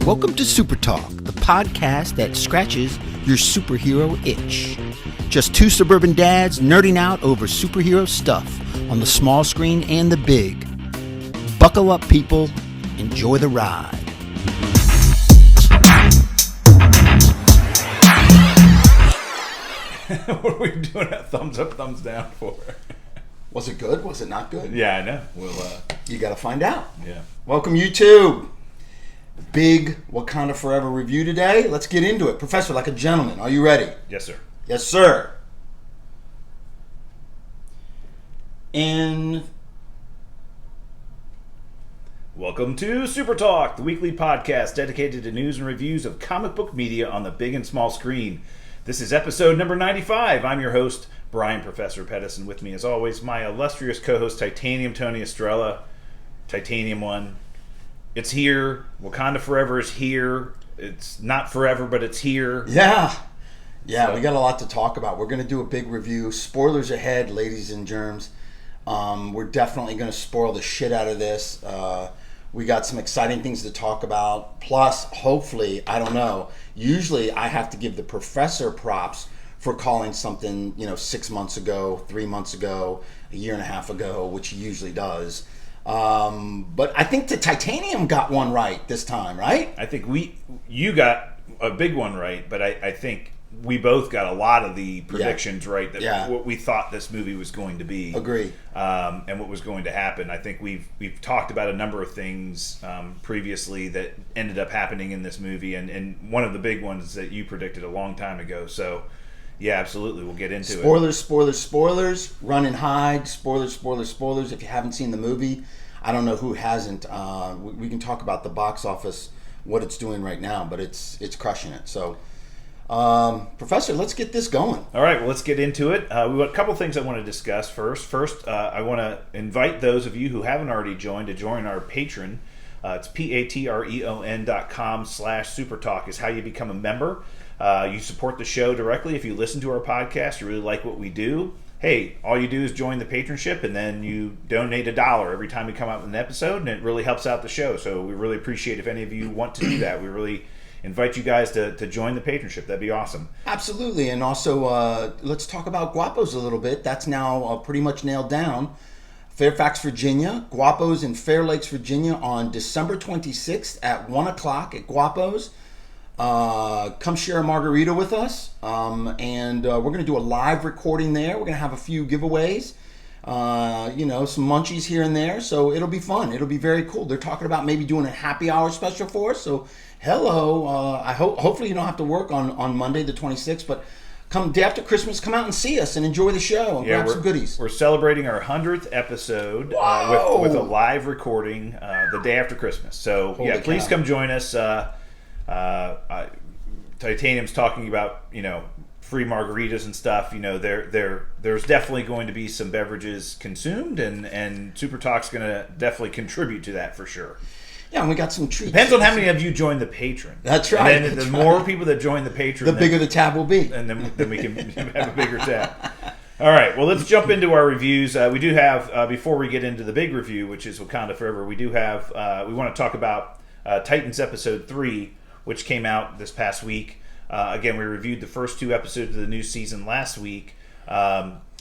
Welcome to Super Talk, the podcast that scratches your superhero itch. Just two suburban dads nerding out over superhero stuff on the small screen and the big. Buckle up, people. Enjoy the ride. What are we doing a thumbs up, thumbs down for? Was it good? Was it not good? Yeah, I know. You got to find out. Yeah. Welcome, YouTube. Big Wakanda Forever review today. Let's get into it. Professor, like a gentleman, are you ready? Yes, sir. Yes, sir. And welcome to Super Talk, the weekly podcast dedicated to news and reviews of comic book media on the big and small screen. This is episode number 95. I'm your host, Brian Professor Pettis, and with me, as always, my illustrious co-host, Titanium Tony Estrella. Titanium One. It's here. Wakanda Forever is here. It's not forever, but it's here. Yeah, So- we got a lot to talk about. We're going to do a big review. Spoilers ahead, ladies and germs. We're definitely going to spoil the shit out of this. We got some exciting things to talk about. Plus, hopefully, I don't know. Usually, I have to give the professor props for calling something, 6 months ago, 3 months ago, a year and a half ago, which he usually does. But I think the Titanium got one right this time, right? I think you got a big one right, but I think we both got a lot of the predictions right that what we thought this movie was going to be. Agree. And what was going to happen. I think we've talked about a number of things previously that ended up happening in this movie, and one of the big ones that you predicted a long time ago. So, yeah, absolutely, we'll get into it. Spoilers. Run and hide. Spoilers. If you haven't seen the movie, I don't know who hasn't. We can talk about the box office, what it's doing right now, but it's crushing it. So, Professor, let's get this going. All right, well, let's get into it. We've got a couple things I want to discuss first. First, I want to invite those of you who haven't already joined to join our Patreon. It's patreon.com/supertalk is how you become a member. You support the show directly if you listen to our podcast. You really like what we do. Hey, all you do is join the patronship, and then you donate $1 every time we come out with an episode, and it really helps out the show. So we really appreciate if any of you want to do that. We really invite you guys to join the patronship. That'd be awesome. Absolutely. And also, let's talk about Guapos a little bit. That's now pretty much nailed down. Fairfax, Virginia. Guapos in Fair Lakes, Virginia on December 26th at 1 o'clock at Guapos. Come share a margarita with us. And we're going to do a live recording there. We're going to have a few giveaways. Some munchies here and there. So it'll be fun. It'll be very cool. They're talking about maybe doing a happy hour special for us. So hello. Hopefully you don't have to work on Monday the 26th, but come day after Christmas, come out and see us and enjoy the show and grab some goodies. We're celebrating our 100th episode with a live recording the day after Christmas. So please come join us. Titanium's talking about free margaritas and stuff. There's definitely going to be some beverages consumed, and Super Talk's going to definitely contribute to that for sure. Yeah, and we got some treats. Depends on how many of you join the Patreon. That's right. And then the more people that join the Patreon, the bigger the tab will be. And then we can have a bigger tab. All right, well, let's jump into our reviews. We do have, before we get into the big review, which is Wakanda Forever, we do have, we want to talk about Titans Episode 3, which came out this past week. Again, we reviewed the first 2 episodes of the new season last week.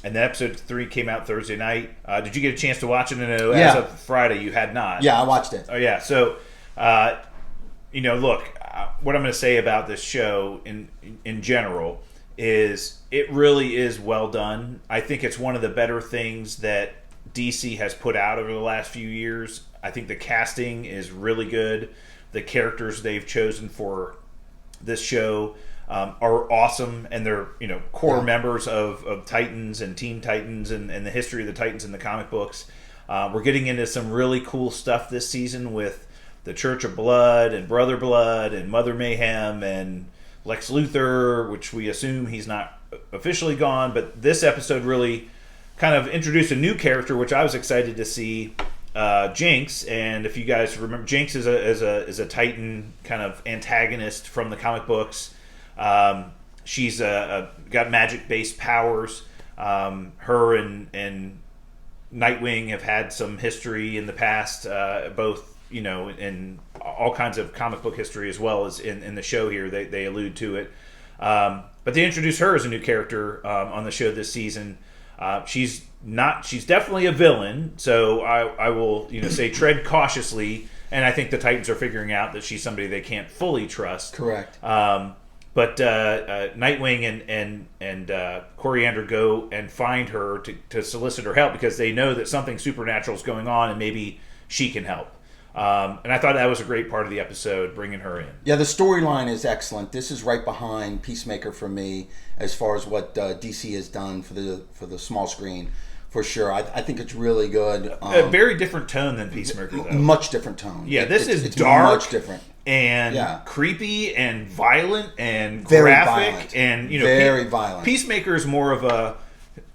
And then episode 3 came out Thursday night. Did you get a chance to watch it? As of Friday, you had not. Yeah, I watched it. Oh, yeah. So, look, what I'm going to say about this show in general is it really is well done. I think it's one of the better things that DC has put out over the last few years. I think the casting is really good. The characters they've chosen for this show are awesome, and they're core members of Titans and Teen Titans and the history of the Titans in the comic books. We're getting into some really cool stuff this season with the Church of Blood and Brother Blood and Mother Mayhem and Lex Luthor, which we assume he's not officially gone, but this episode really kind of introduced a new character, which I was excited to see. Jinx, and if you guys remember, Jinx is a Titan kind of antagonist from the comic books. She's got magic-based powers. Her and Nightwing have had some history in the past, both in all kinds of comic book history as well as in the show here. They allude to it. But they introduce her as a new character on the show this season. She's definitely a villain, so I will say tread cautiously. And I think the Titans are figuring out that she's somebody they can't fully trust. Correct. But Nightwing and Coriander go and find her to solicit her help because they know that something supernatural is going on and maybe she can help. And I thought that was a great part of the episode, bringing her in. Yeah, the storyline is excellent. This is right behind Peacemaker for me as far as what DC has done for the small screen. For sure, I think it's really good. A very different tone than Peacemaker, though. Much different tone. Yeah, it's it's dark, much different, and creepy, and violent, and very graphic, violent. and very violent. Peacemaker is more of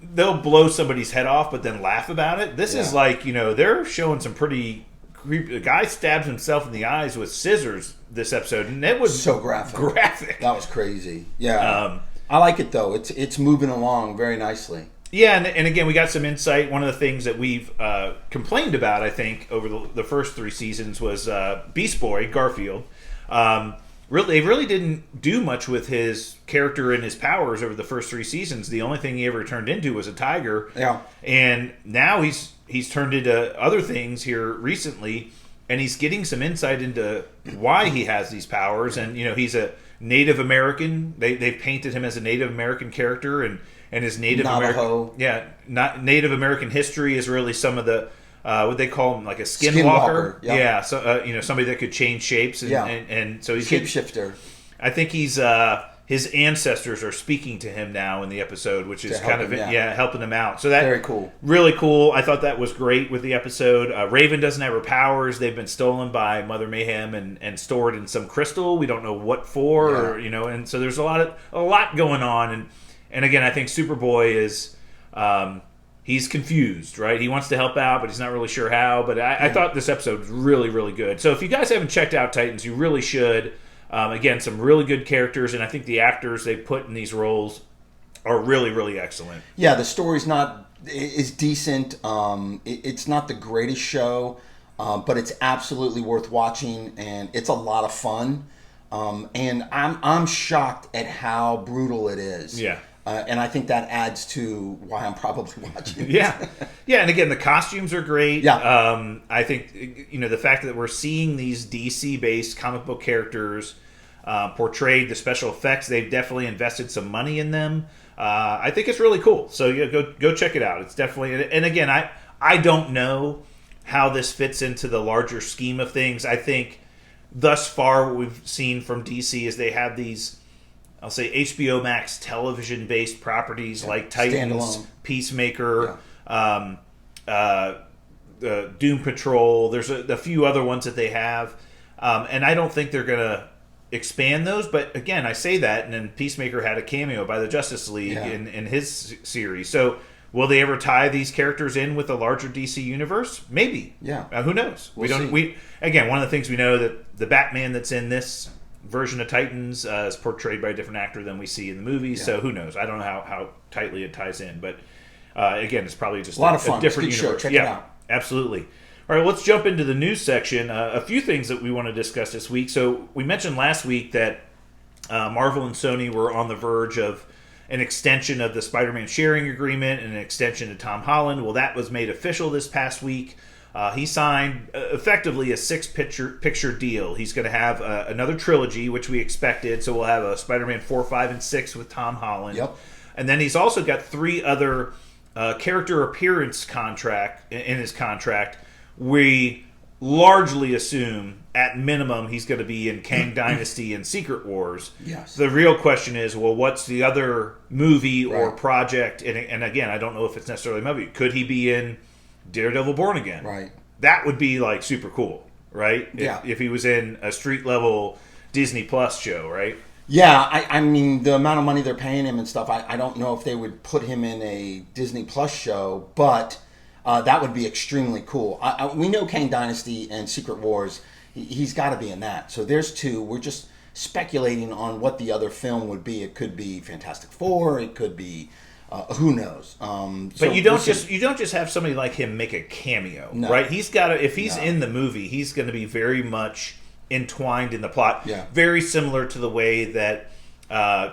they'll blow somebody's head off, but then laugh about it. This is like they're showing some pretty creepy. The guy stabs himself in the eyes with scissors this episode, and it was so graphic. That was crazy. Yeah, I like it though. It's moving along very nicely. Yeah, and again, we got some insight. One of the things that we've complained about, I think, over the first 3 seasons was Beast Boy, Garfield. They really didn't do much with his character and his powers over the first 3 seasons. The only thing he ever turned into was a tiger. Yeah. And now he's turned into other things here recently, and he's getting some insight into why he has these powers. And, Mm-hmm. he's a Native American. They've painted him as a Native American character, and his Native Navajo. Native American history is really some of the what they call him, like a skinwalker. Yep. Yeah, so somebody that could change shapes, and so he's shapeshifter. I think he's his ancestors are speaking to him now in the episode, which is kind of helping him out. So that very cool, really cool. I thought that was great with the episode. Raven doesn't have her powers; they've been stolen by Mother Mayhem and stored in some crystal. We don't know what for, and so there's a lot going on. And again, I think Superboy is he's confused, right? He wants to help out, but he's not really sure how. But I thought this episode was really, really good. So if you guys haven't checked out Titans, you really should. Again, some really good characters, and I think the actors they put in these roles are really, really excellent. Yeah, the story's is decent. It's not the greatest show, but it's absolutely worth watching, and it's a lot of fun. And I'm shocked at how brutal it is. Yeah. And I think that adds to why I'm probably watching it. Yeah. And again, the costumes are great. Yeah. I think, the fact that we're seeing these DC-based comic book characters portrayed, the special effects, they've definitely invested some money in them. I think it's really cool. So go check it out. It's definitely, and again, I don't know how this fits into the larger scheme of things. I think thus far what we've seen from DC is they have these, I'll say, HBO Max television-based properties like Titans, Standalone. Peacemaker, Doom Patrol. There's a few other ones that they have, and I don't think they're going to expand those. But again, I say that, and then Peacemaker had a cameo by the Justice League in his series. So will they ever tie these characters in with a larger DC universe? Maybe. Yeah. Who knows? We'll see. Again, one of the things we know that the Batman that's in this version of Titans is portrayed by a different actor than we see in the movies. So who knows? I don't know how tightly it ties in, but again, it's probably just a lot of fun. A different It's a good universe. show. Check it out. Absolutely. All right, let's jump into the news section. A few things that we want to discuss this week. So we mentioned last week that Marvel and Sony were on the verge of an extension of the Spider-Man sharing agreement and an extension to Tom Holland. Well, that was made official this past week. He signed effectively a 6-picture deal. He's going to have another trilogy, which we expected. So we'll have a Spider-Man 4, 5, and 6 with Tom Holland. Yep. And then he's also got 3 other character appearance contract in his contract. We largely assume, at minimum, he's going to be in Kang Dynasty and Secret Wars. Yes. The real question is, well, what's the other movie or project? And again, I don't know if it's necessarily a movie. Could he be in Daredevil Born Again? Right. That would be like super cool, right? Yeah. If he was in a street level Disney Plus show, right? Yeah, I mean, the amount of money they're paying him and stuff, I don't know if they would put him in a Disney Plus show, but that would be extremely cool. We know Kang Dynasty and Secret Wars, he's got to be in that. So there's 2. We're just speculating on what the other film would be. It could be Fantastic Four. It could be who knows. But you don't just have somebody like him make a cameo, right? He's got to, if he's in the movie, he's going to be very much entwined in the plot. Yeah. Very similar to the way that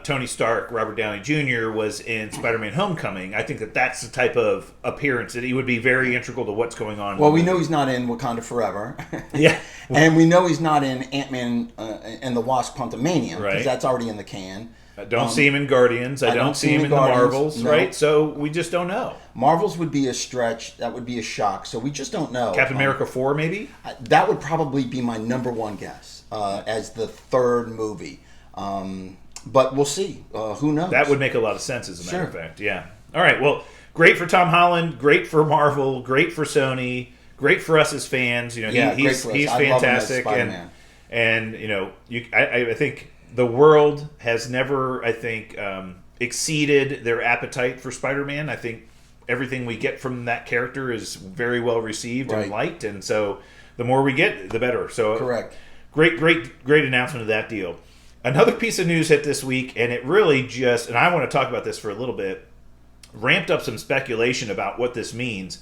Tony Stark, Robert Downey Jr. was in Spider-Man Homecoming. I think that's the type of appearance that he would be very integral to what's going on. Well, we know he's not in Wakanda Forever. Yeah. And we know he's not in Ant-Man and the Wasp: Quantumania, because Right. that's already in the can. I don't see him in Guardians. I don't see him in the Guardians, Marvels, no. right? So we just don't know. Marvels would be a stretch. That would be a shock. So we just don't know. Captain America 4, maybe? That would probably be my number one guess as the third movie. But we'll see. Who knows? That would make a lot of sense, as a matter of Sure. fact. Yeah. All right. Well, great for Tom Holland. Great for Marvel. Great for Sony. Great for us as fans. You know, Yeah, great he's for us. he's I love him as fantastic, Spider-Man. and you know, I think the world has never, I think, exceeded their appetite for Spider-Man. I think everything we get from that character is very well received and Right. liked, and so the more we get, the better. So Correct. Great announcement of that deal. Another piece of news hit this week, and it really just, and I want to talk about this for a little bit, ramped up some speculation about what this means.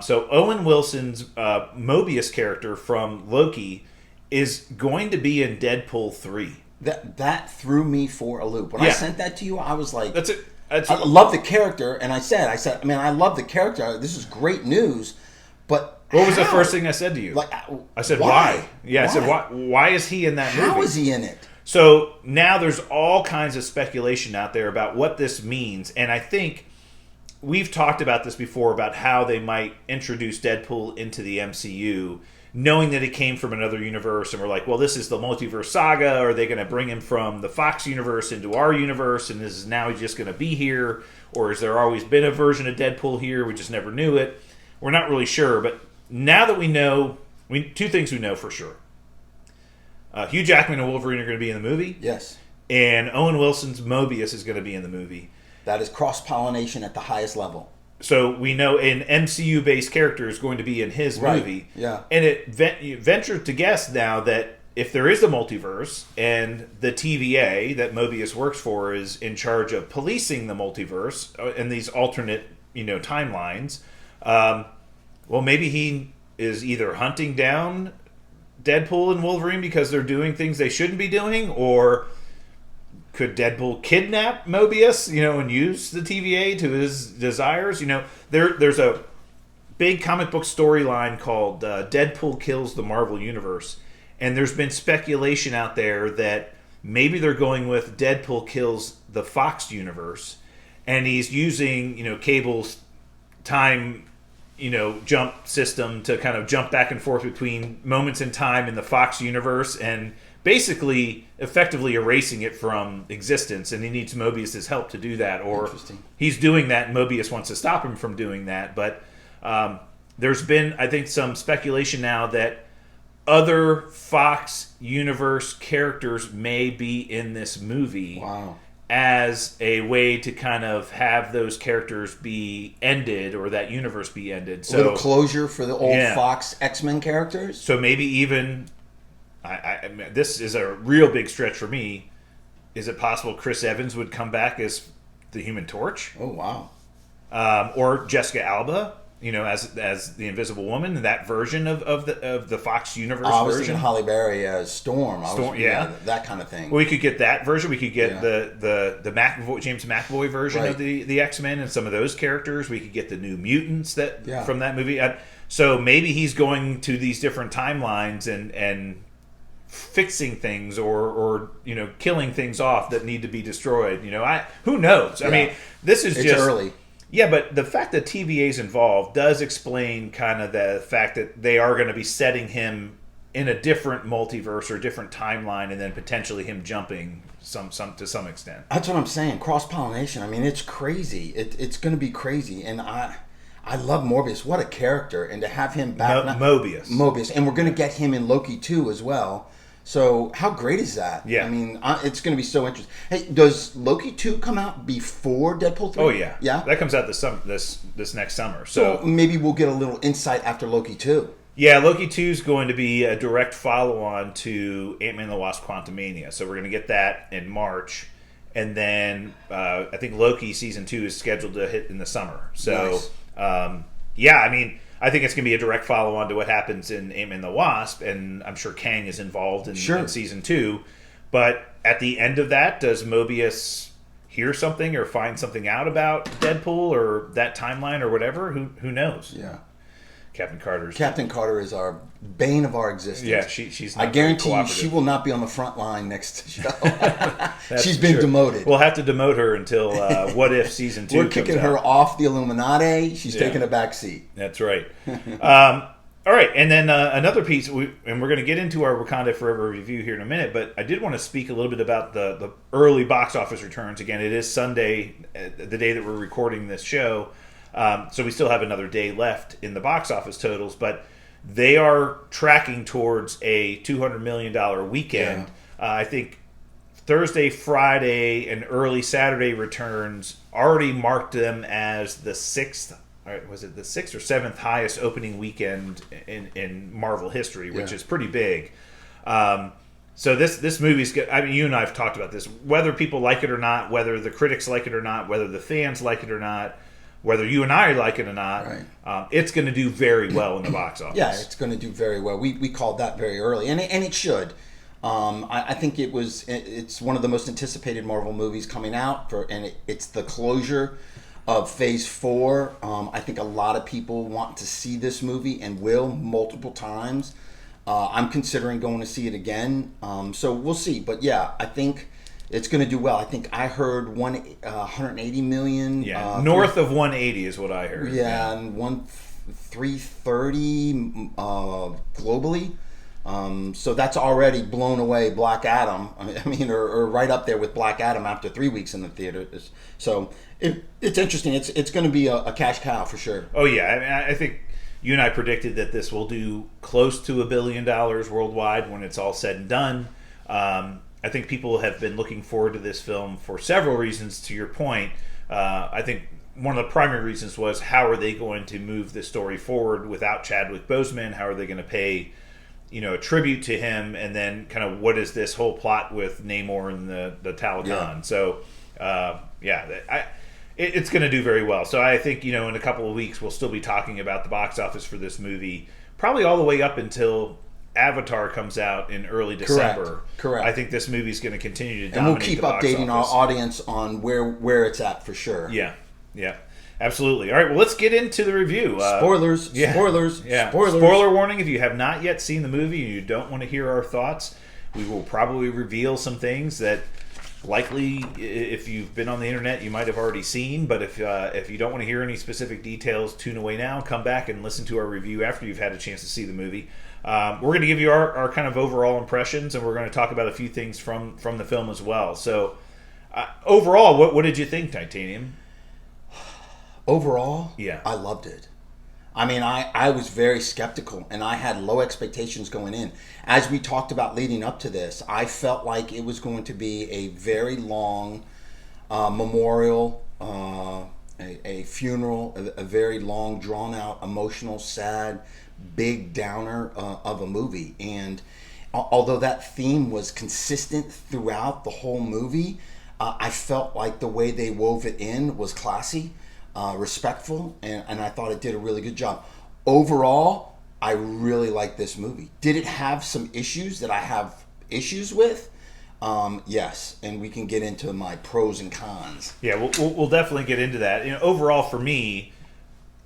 So Owen Wilson's Mobius character from Loki is going to be in Deadpool 3. That threw me for a loop. When I Yeah. sent that to you, I was like, That's it. I love the character, and I said, man, I love the character. This is great news, but What was the how? first thing I said to you? Like, I said, why? Yeah, I said, why is he in that movie? How is he in it? So now there's all kinds of speculation out there about what this means, and I think we've talked about this before about how they might introduce Deadpool into the MCU, knowing that it came from another universe, and we're like, well, this is the multiverse saga. Are they going to bring him from the Fox universe into our universe, and this is now he's just going to be here, or has there always been a version of Deadpool here? We just never knew it. We're not really sure, but now that we know, two things we know for sure. Hugh Jackman and Wolverine are going to be in the movie. Yes. And Owen Wilson's Mobius is going to be in the movie. That is cross-pollination at the highest level. So we know an MCU-based character is going to be in his movie. Yeah. And it ventured to guess now that if there is a multiverse and the TVA that Mobius works for is in charge of policing the multiverse and these alternate, timelines, well, maybe he is either hunting down Deadpool and Wolverine because they're doing things they shouldn't be doing, or could Deadpool kidnap Mobius, and use the TVA to his desires? There's a big comic book storyline called Deadpool Kills the Marvel Universe, and there's been speculation out there that maybe they're going with Deadpool kills the Fox universe, and he's using, Cable's time jump system to kind of jump back and forth between moments in time in the Fox universe and basically effectively erasing it from existence, and he needs Mobius' help to do that, or he's doing that and Mobius wants to stop him from doing that. But there's been, I think, some speculation now that other Fox universe characters may be in this movie. Wow. As a way to kind of have those characters be ended, or that universe be ended. So, a little closure for the old Fox X-Men characters. So maybe even, this is a real big stretch for me. Is it possible Chris Evans would come back as the Human Torch? Oh, wow. Or Jessica Alba, as the Invisible Woman, that version of the Fox universe I was version. thinking Halle Berry as Storm. Yeah, that kind of thing. Well, we could get that version. We could get the James McAvoy version of the X-Men and some of those characters. We could get the New Mutants from that movie. So maybe he's going to these different timelines and fixing things or killing things off that need to be destroyed. Who knows? I mean, this is just early. Yeah, but the fact that TVA is involved does explain kind of the fact that they are going to be setting him in a different multiverse or different timeline, and then potentially him jumping some to some extent. That's what I'm saying. Cross-pollination. I mean, it's crazy. It's going to be crazy, and I love Morbius. What a character, and to have him back. Mobius, and we're going to get him in Loki 2 as well. So how great is that? Yeah. I mean, it's going to be so interesting. Hey, does Loki 2 come out before Deadpool 3? Oh, yeah. Yeah? That comes out this next summer. So maybe we'll get a little insight after Loki 2. Yeah, Loki 2 is going to be a direct follow-on to Ant-Man and the Wasp: Quantumania. So we're going to get that in March. And then I think Loki Season 2 is scheduled to hit in the summer. So, nice. I mean, I think it's going to be a direct follow-on to what happens in Ant-Man and the Wasp, and I'm sure Kang is involved in season 2. But at the end of that, does Mobius hear something or find something out about Deadpool or that timeline or whatever? Who knows? Yeah. Captain Carter is our bane of our existence. Yeah, she's not I guarantee you she will not be on the front line next show. She's been demoted. We'll have to demote her until What If season 2 We're kicking her off the Illuminati. She's taking a back seat. That's right. All right, and then another piece, and we're going to get into our Wakanda Forever review here in a minute, but I did want to speak a little bit about the early box office returns. Again, it is Sunday, the day that we're recording this show, so we still have another day left in the box office totals, but they are tracking towards a $200 million weekend. Yeah. I think Thursday, Friday, and early Saturday returns already marked them as the sixth. Was it the 6th or 7th highest opening weekend in Marvel history, which is pretty big. So this movie's good. I mean, you and I have talked about this. Whether people like it or not, whether the critics like it or not, whether the fans like it or not, whether you and I like it or not, it's going to do very well in the box office. Yeah, it's going to do very well. We called that very early, and it should. I think it's one of the most anticipated Marvel movies coming out, and it's the closure of Phase 4. I think a lot of people want to see this movie and will multiple times. I'm considering going to see it again. So we'll see. But yeah, I think it's going to do well. I think I heard 180 million. Yeah, north of 180 is what I heard. Yeah, and 330 globally. So that's already blown away Black Adam. I mean, or right up there with Black Adam after 3 weeks in the theater. So it's interesting. It's going to be a cash cow for sure. Oh yeah, I mean, I think you and I predicted that this will do close to $1 billion worldwide when it's all said and done. I think people have been looking forward to this film for several reasons. To your point, I think one of the primary reasons was how are they going to move the story forward without Chadwick Boseman? How are they going to pay a tribute to him, and then kind of what is this whole plot with Namor and the Taliban? Yeah. So, it's going to do very well. So I think, in a couple of weeks, we'll still be talking about the box office for this movie, probably all the way up until Avatar comes out in early December. Correct. I think this movie is going to continue to dominate. And we'll keep updating our audience on where it's at for sure. Yeah. Absolutely. All right, well, let's get into the review. Spoilers. Spoilers. Spoiler warning, if you have not yet seen the movie and you don't want to hear our thoughts, we will probably reveal some things that likely, if you've been on the internet, you might have already seen. But if you don't want to hear any specific details, tune away now. Come back and listen to our review after you've had a chance to see the movie. We're going to give you our kind of overall impressions, and we're going to talk about a few things from the film as well. So, overall, what did you think, Titanium? Overall, yeah, I loved it. I mean, I was very skeptical, and I had low expectations going in. As we talked about leading up to this, I felt like it was going to be a very long memorial, a funeral, a very long, drawn-out, emotional, sad, big downer of a movie. And although that theme was consistent throughout the whole movie, I felt like the way they wove it in was classy. Respectful, and I thought it did a really good job. Overall, I really like this movie. Did it have some issues that I have issues with? Yes, and we can get into my pros and cons. Yeah, we'll definitely get into that. Overall, for me,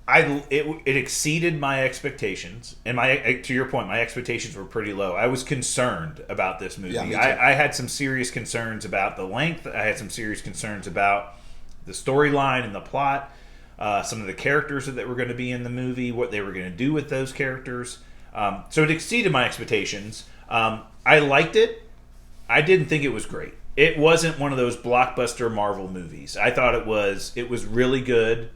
it exceeded my expectations, and to your point, my expectations were pretty low. I was concerned about this movie. Yeah, I had some serious concerns about the length. I had some serious concerns about the storyline and the plot, some of the characters that were going to be in the movie, what they were going to do with those characters. So it exceeded my expectations. I liked it. I didn't think it was great. It wasn't one of those blockbuster Marvel movies. I thought it was really good.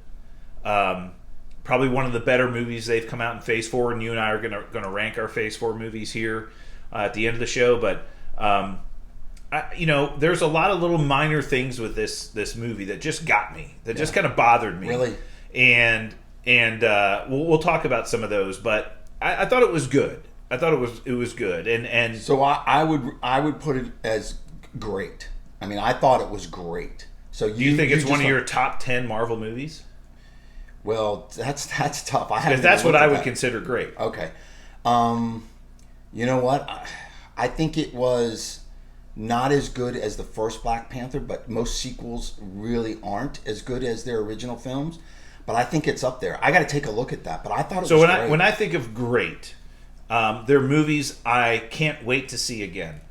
Probably one of the better movies they've come out in Phase 4, and you and I are going to rank our Phase 4 movies here at the end of the show. But there's a lot of little minor things with this movie that just got me, that just kind of bothered me. Really? And we'll talk about some of those, but I thought it was good. I thought it was good. And so I would put it as great. I mean, I thought it was great. So do you think it's one of your top 10 Marvel movies? Well, that's tough. I Because haven't that's even what I looked would at that. consider great. Okay. You know what? I think it was not as good as the first Black Panther, but most sequels really aren't as good as their original films. But I think it's up there. I got to take a look at that. But I thought it So was when great. when I think of great, there are movies I can't wait to see again.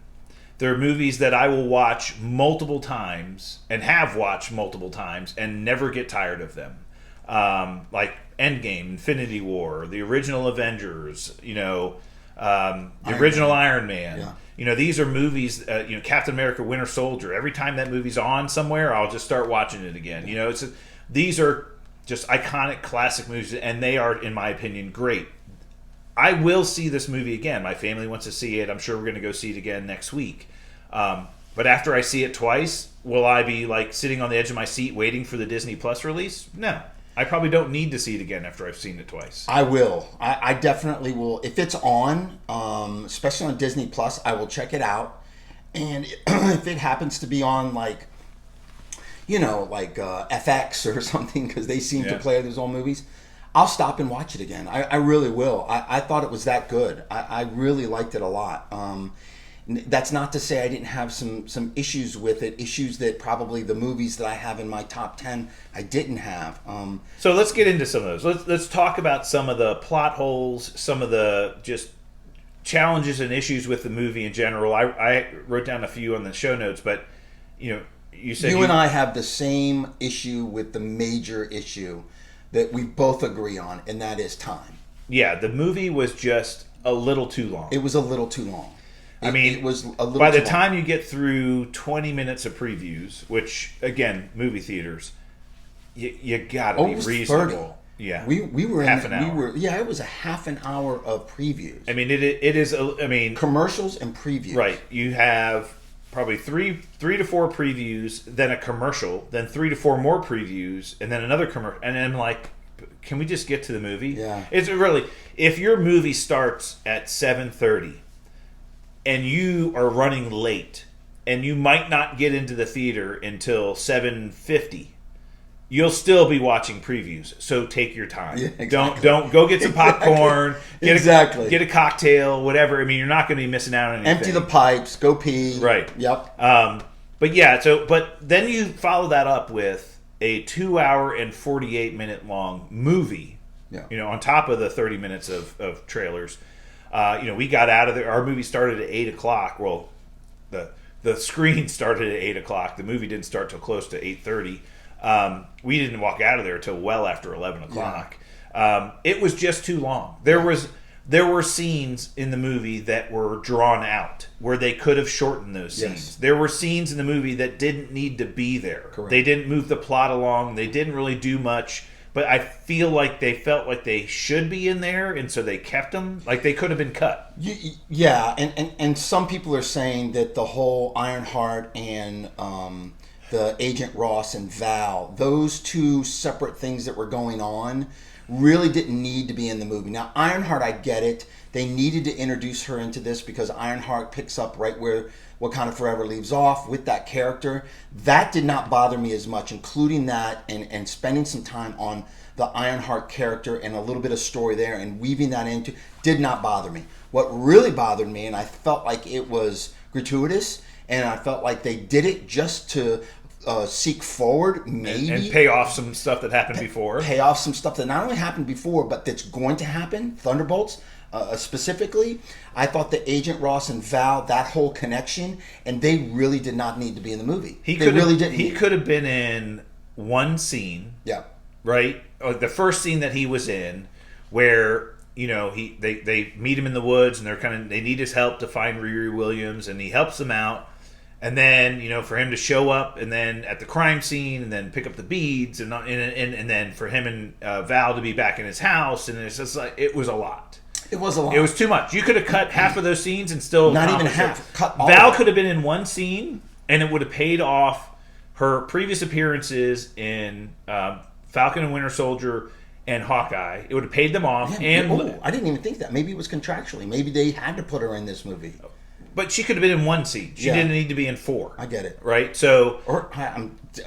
There are movies that I will watch multiple times and have watched multiple times and never get tired of them. Like Endgame, Infinity War, the original Avengers, the original Iron Man. Yeah. These are movies. Captain America: Winter Soldier. Every time that movie's on somewhere, I'll just start watching it again. These are just iconic, classic movies, and they are, in my opinion, great. I will see this movie again. My family wants to see it. I'm sure we're going to go see it again next week. But after I see it twice, will I be like sitting on the edge of my seat waiting for the Disney Plus release? No. I probably don't need to see it again after I've seen it twice. I will. I definitely will. If it's on, especially on Disney Plus, I will check it out. And if it happens to be on FX or something, because they seem to play those old movies, I'll stop and watch it again. I really will. I thought it was that good. I really liked it a lot. That's not to say I didn't have some issues with it, issues that probably the movies that I have in my top 10 I didn't have. So let's get into some of those. Let's talk about some of the plot holes, some of the just challenges and issues with the movie in general. I wrote down a few on the show notes, but you said you and I have the same issue with the major issue that we both agree on, and that is time. Yeah, the movie was just a little too long. It was a little too long. It was a little by the too long. time you get through 20 minutes of previews, which again, movie theaters, you gotta be reasonable. 30. Yeah, we were half an hour. It was a half an hour of previews. I mean, it is. Commercials and previews. Right. You have probably three to four previews, then a commercial, then 3 to 4 more previews, and then another commercial, and then can we just get to the movie? Yeah. It's really, if your movie starts at 7:30 and you are running late and you might not get into the theater until 7:50, you'll still be watching previews. So take your time. Yeah, exactly. Don't go get some popcorn. Exactly. Get a cocktail, whatever. I mean, you're not going to be missing out on anything. Empty the pipes. Go pee. Right. Yep. But then you follow that up with a 2 hour and 48 minute long movie. Yeah. On top of the 30 minutes of trailers. We got out of there. Our movie started at 8:00. Well, the screen started at 8:00. The movie didn't start till close to 8:30. We didn't walk out of there till well after 11:00. Yeah. It was just too long. There were scenes in the movie that were drawn out where they could have shortened those scenes. Yes. There were scenes in the movie that didn't need to be there. Correct. They didn't move the plot along. They didn't really do much. But I feel like they felt like they should be in there, and so they kept them. Like they could have been cut. Yeah, and some people are saying that the whole Ironheart and the Agent Ross and Val, those two separate things that were going on, really didn't need to be in the movie. Now, Ironheart, I get it. They needed to introduce her into this because Ironheart picks up right where Wakanda Forever leaves off with that character. That did not bother me as much, including that and spending some time on the Ironheart character and a little bit of story there and weaving that into, did not bother me. What really bothered me, and I felt like it was gratuitous, and I felt like they did it just to seek forward, maybe. And pay off some stuff that happened before. Pay off some stuff that not only happened before, but that's going to happen, Thunderbolts. Specifically, I thought the Agent Ross and Val, that whole connection, and they really did not need to be in the movie. He could have been in one scene. Yeah. Right? The first scene that he was in, where they meet him in the woods and they need his help to find Riri Williams, and he helps them out. And then for him to show up, and then at the crime scene, and then pick up the beads, and then for him and Val to be back in his house, and it's just like it was a lot. It was a lot. It was too much. You could have cut half of those scenes and still not even half. Cut all Val could have been in one scene, and it would have paid off her previous appearances in Falcon and Winter Soldier and Hawkeye. It would have paid them off. Yeah, I didn't even think that. Maybe it was contractually. Maybe they had to put her in this movie. But she could have been in one scene. She didn't need to be in 4. I get it. Right? So... Or,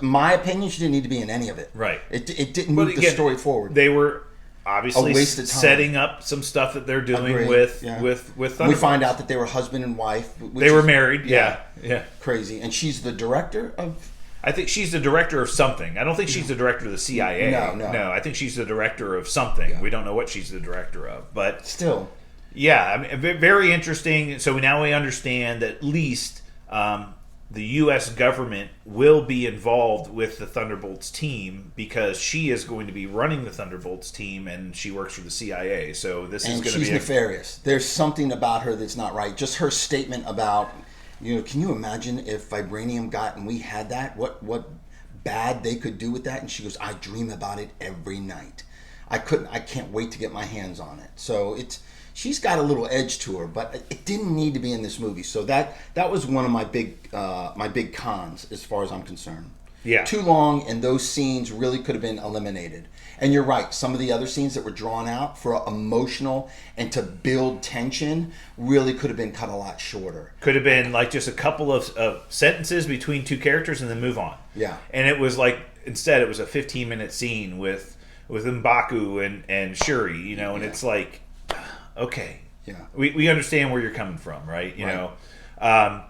my opinion, she didn't need to be in any of it. Right. It didn't move the story forward. They were obviously setting up some stuff that they're doing with Thunderbolts. We find out that they were husband and wife. They were married. Yeah. Crazy. And she's the director of... I think she's the director of something. I don't think she's the director of the CIA. No. I think she's the director of something. Yeah. We don't know what she's the director of, but still, yeah, I mean, very interesting. So now we understand that at least the U.S. government will be involved with the Thunderbolts team because she is going to be running the Thunderbolts team, and she works for the CIA. So this is going to be nefarious. There's something about her that's not right. Just her statement about. Can you imagine if vibranium got and we had that? What bad they could do with that? And she goes, I dream about it every night. I can't wait to get my hands on it. So she's got a little edge to her, but it didn't need to be in this movie. So that was one of my big cons as far as I'm concerned. Yeah. Too long, and those scenes really could have been eliminated. And you're right, some of the other scenes that were drawn out for emotional and to build tension really could have been cut a lot shorter. Could have been like just a couple of sentences between two characters and then move on. Yeah. And it was like, instead it was a 15-minute scene with M'Baku and Shuri, and it's like, okay. Yeah. We understand where you're coming from, right? You know? A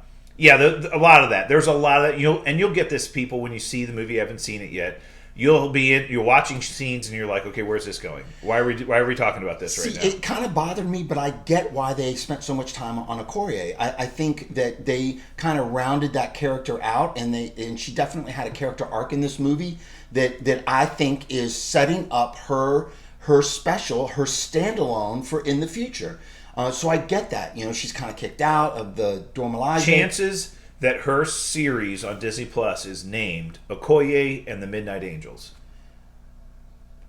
lot of that. There's a lot of that. And you'll get this, people, when you see the movie, you haven't seen it yet. You're watching scenes and you're like, okay, where's this going? Why are we talking about this right now? It kind of bothered me, but I get why they spent so much time on Okoye. I think that they kind of rounded that character out, and she definitely had a character arc in this movie that I think is setting up her special, her standalone for in the future. So I get that. She's kind of kicked out of the Dormalize. Chances that her series on Disney Plus is named Okoye and the Midnight Angels.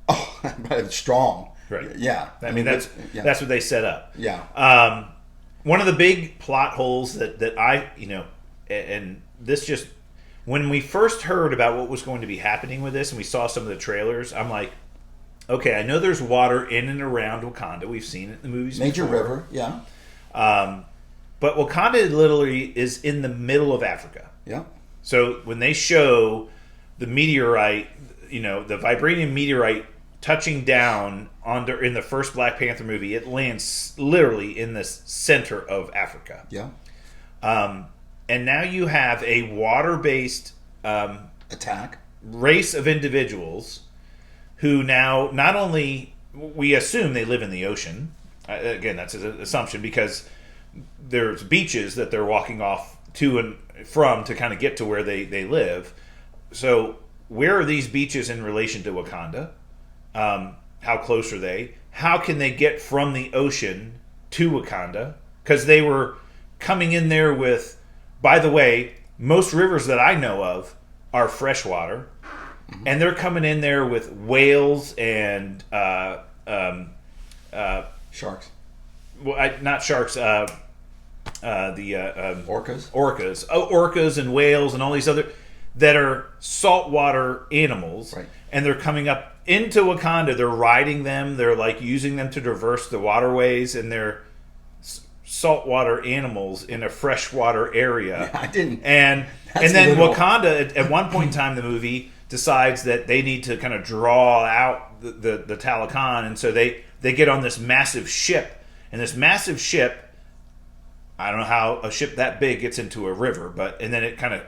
Oh, strong. Right. Yeah. I mean, that's what they set up. Yeah. One of the big plot holes that I, and this just, when we first heard about what was going to be happening with this and we saw some of the trailers, I'm like, okay, I know there's water in and around Wakanda. We've seen it in the movies Major before. river, yeah. But Wakanda literally is in the middle of Africa. Yeah. So when they show the meteorite, the vibranium meteorite touching down in the first Black Panther movie, it lands literally in the center of Africa. Yeah. And now you have a water-based attack race of individuals who now not only, we assume they live in the ocean. Again, that's an assumption because there's beaches that they're walking off to and from to kind of get to where they live. So where are these beaches in relation to Wakanda? How close are they? How can they get from the ocean to Wakanda? Because they were coming in there with, by the way, most rivers that I know of are freshwater. Mm-hmm. And they're coming in there with whales and sharks. Well, not sharks. Orcas. Orcas and whales and all these other that are saltwater animals, right? And they're coming up into Wakanda. They're riding them. They're like using them to traverse the waterways, and they're saltwater animals in a freshwater area. Yeah, I didn't. And then Wakanda at one point in time, the movie decides that they need to kind of draw out the Talokan, and so they get on this massive ship. And this massive ship, I don't know how a ship that big gets into a river, and then it kind of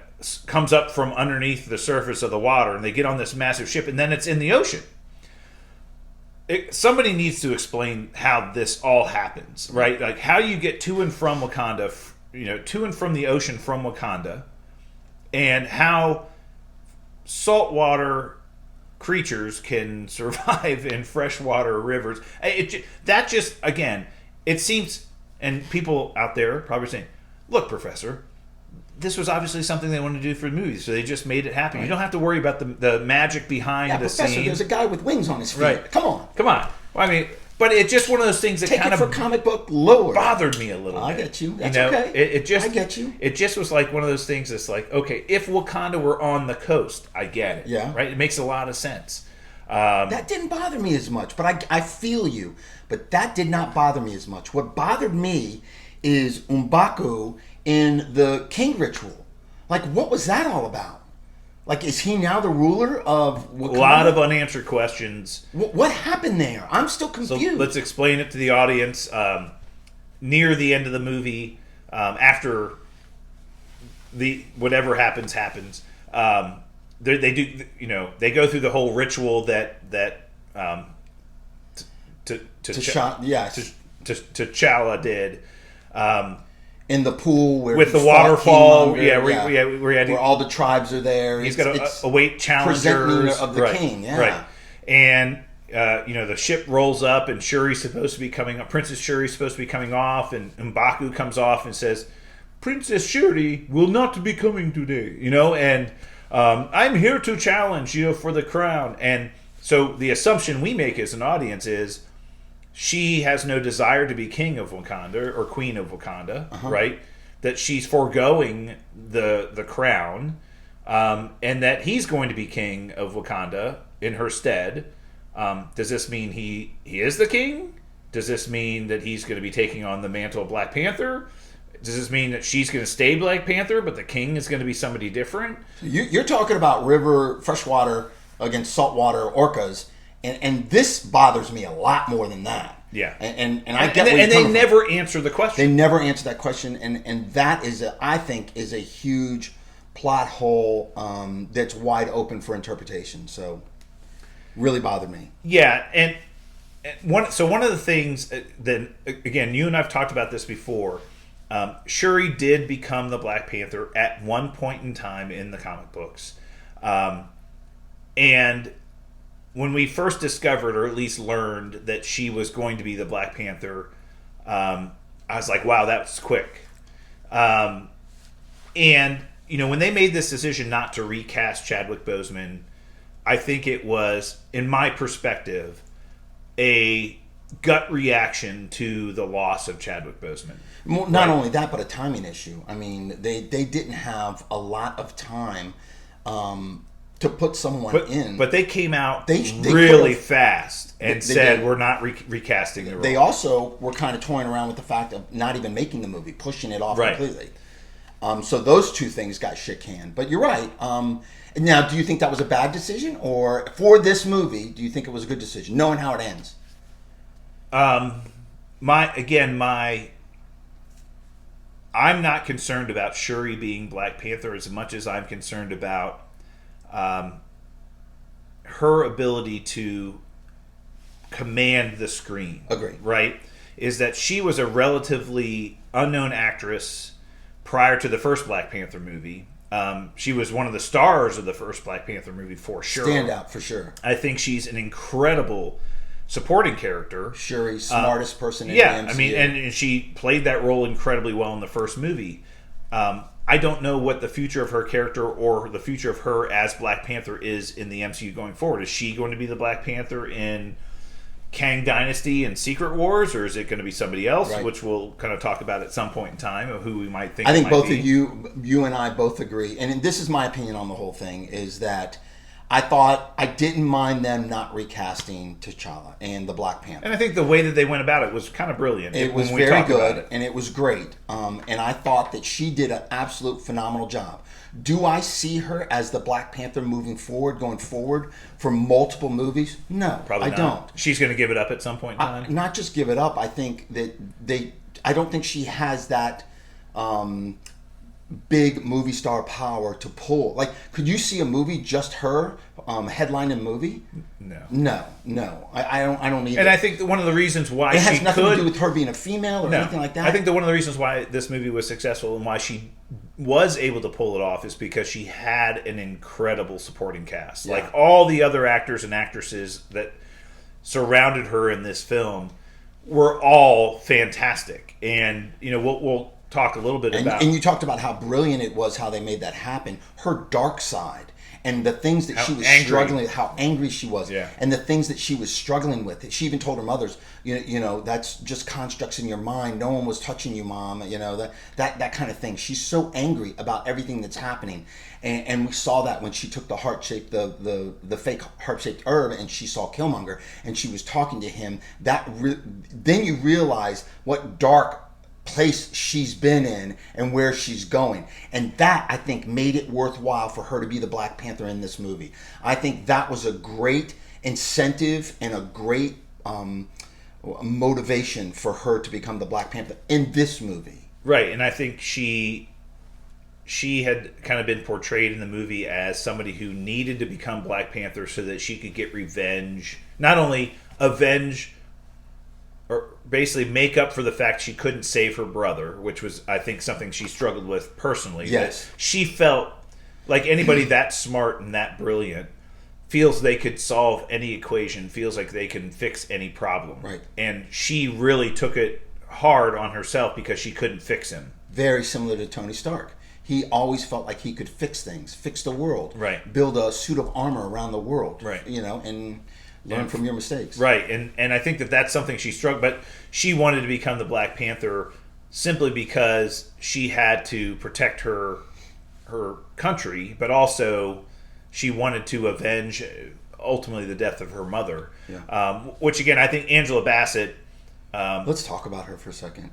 comes up from underneath the surface of the water, and they get on this massive ship, and then it's in the ocean. Somebody needs to explain how this all happens, right? Like how you get to and from Wakanda, to and from the ocean from Wakanda, and how saltwater creatures can survive in freshwater rivers. That just, again, it seems, and people out there are probably saying, look, Professor, this was obviously something they wanted to do for the movie, so they just made it happen. Right. You don't have to worry about the magic behind the Professor, scene. There's a guy with wings on his feet. Right. Come on. Well, I mean, but it's just one of those things that Take kind it of for comic book lore. Bothered me a little bit. I get you. That's okay. I get you. It just was like one of those things that's like, okay, if Wakanda were on the coast, I get it. Yeah. Right? It makes a lot of sense. That didn't bother me as much, but I feel you. But that did not bother me as much. What bothered me is M'Baku in the king ritual. Like, what was that all about? Like, is he now the ruler of Wakanda? A lot of unanswered questions. What happened there? I'm still So confused. let's explain it to the audience. Near the end of the movie, after whatever happens, they do, they go through the whole ritual that T'Challa did. In the pool where with he the fought waterfall, Killmonger, where all the tribes are there. He's got to await challengers presenting of the king, right? And the ship rolls up, and Shuri's supposed to be coming up. Princess Shuri's supposed to be coming off, and M'Baku comes off and says, "Princess Shuri will not be coming today," and I'm here to challenge for the crown. And so the assumption we make as an audience is, she has no desire to be king of Wakanda or queen of Wakanda, right? That she's foregoing the crown, and that he's going to be king of Wakanda in her stead. Does this mean he is the king? Does this mean that he's going to be taking on the mantle of Black Panther? Does this mean that she's going to stay Black Panther, but the king is going to be somebody different? You're talking about river freshwater against saltwater orcas. And this bothers me a lot more than that. Yeah, and I get where and they never answer the question. They never answer that question, and that is I think is a huge plot hole that's wide open for interpretation. So, really bothered me. Yeah, and one of the things that, again, you and I've talked about this before. Shuri did become the Black Panther at one point in time in the comic books, and when we first discovered, or at least learned, that she was going to be the Black Panther, I was like, wow, that was quick. And, when they made this decision not to recast Chadwick Boseman, I think it was, in my perspective, a gut reaction to the loss of Chadwick Boseman. Not only that, but a timing issue. I mean, they didn't have a lot of time to put someone in. But they came out really fast and said, we're not recasting the role. They also were kind of toying around with the fact of not even making the movie, pushing it off completely. So those two things got shit canned. But you're right. Now, do you think that was a bad decision? Or for this movie, do you think it was a good decision, knowing how it ends? I'm not concerned about Shuri being Black Panther as much as I'm concerned about her ability to command the screen. Agreed. Right? Is that she was a relatively unknown actress prior to the first Black Panther movie. She was one of the stars of the first Black Panther movie for sure. Standout for sure. I think she's an incredible supporting character. Sure, smartest person in the MCU. I mean, and she played that role incredibly well in the first movie. I don't know what the future of her character or the future of her as Black Panther is in the MCU going forward. Is she going to be the Black Panther in Kang Dynasty and Secret Wars, or is it going to be somebody else, which we'll kind of talk about at some point in time, of who we might think. I think both of you and I both agree, and this is my opinion on the whole thing, is that I didn't mind them not recasting T'Challa and the Black Panther. And I think the way that they went about it was kind of brilliant. It was very good, and it was great. And I thought that she did an absolute phenomenal job. Do I see her as the Black Panther going forward for multiple movies? No, probably not. I don't. She's going to give it up at some point in time? Not just give it up. I think that I don't think she has that big movie star power to pull. Like, could you see a movie just her headline a movie? No. I don't either. And I think one of the reasons why it has nothing to do with her being a female or anything like that. I think that one of the reasons why this movie was successful and why she was able to pull it off is because she had an incredible supporting cast. Like, all the other actors and actresses that surrounded her in this film were all fantastic. And we'll talk a little bit about. And you talked about how brilliant it was, how they made that happen. Her dark side and the things that she was struggling with, how angry she was, and the things that she was struggling with. She even told her mothers, that's just constructs in your mind. No one was touching you, Mom. That kind of thing. She's so angry about everything that's happening, and we saw that when she took the heart-shaped, the fake heart-shaped herb, and she saw Killmonger, and she was talking to him. Then you realize what dark place she's been in and where she's going. And that, I think, made it worthwhile for her to be the Black Panther in this movie. I think that was a great incentive and a great motivation for her to become the Black Panther in this movie. Right, and I think she had kind of been portrayed in the movie as somebody who needed to become Black Panther so that she could get revenge. Not only avenge or basically make up for the fact she couldn't save her brother, which was, I think, something she struggled with personally. Yes. She felt like anybody that smart and that brilliant feels they could solve any equation, feels like they can fix any problem. Right. And she really took it hard on herself because she couldn't fix him. Very similar to Tony Stark. He always felt like he could fix things, fix the world, right? Build a suit of armor around the world, right? And learn from your mistakes, right? And I think that's something she struggled, but she wanted to become the Black Panther simply because she had to protect her country, but also she wanted to avenge ultimately the death of her mother. Yeah. Which again, I think Angela Bassett. Let's talk about her for a second.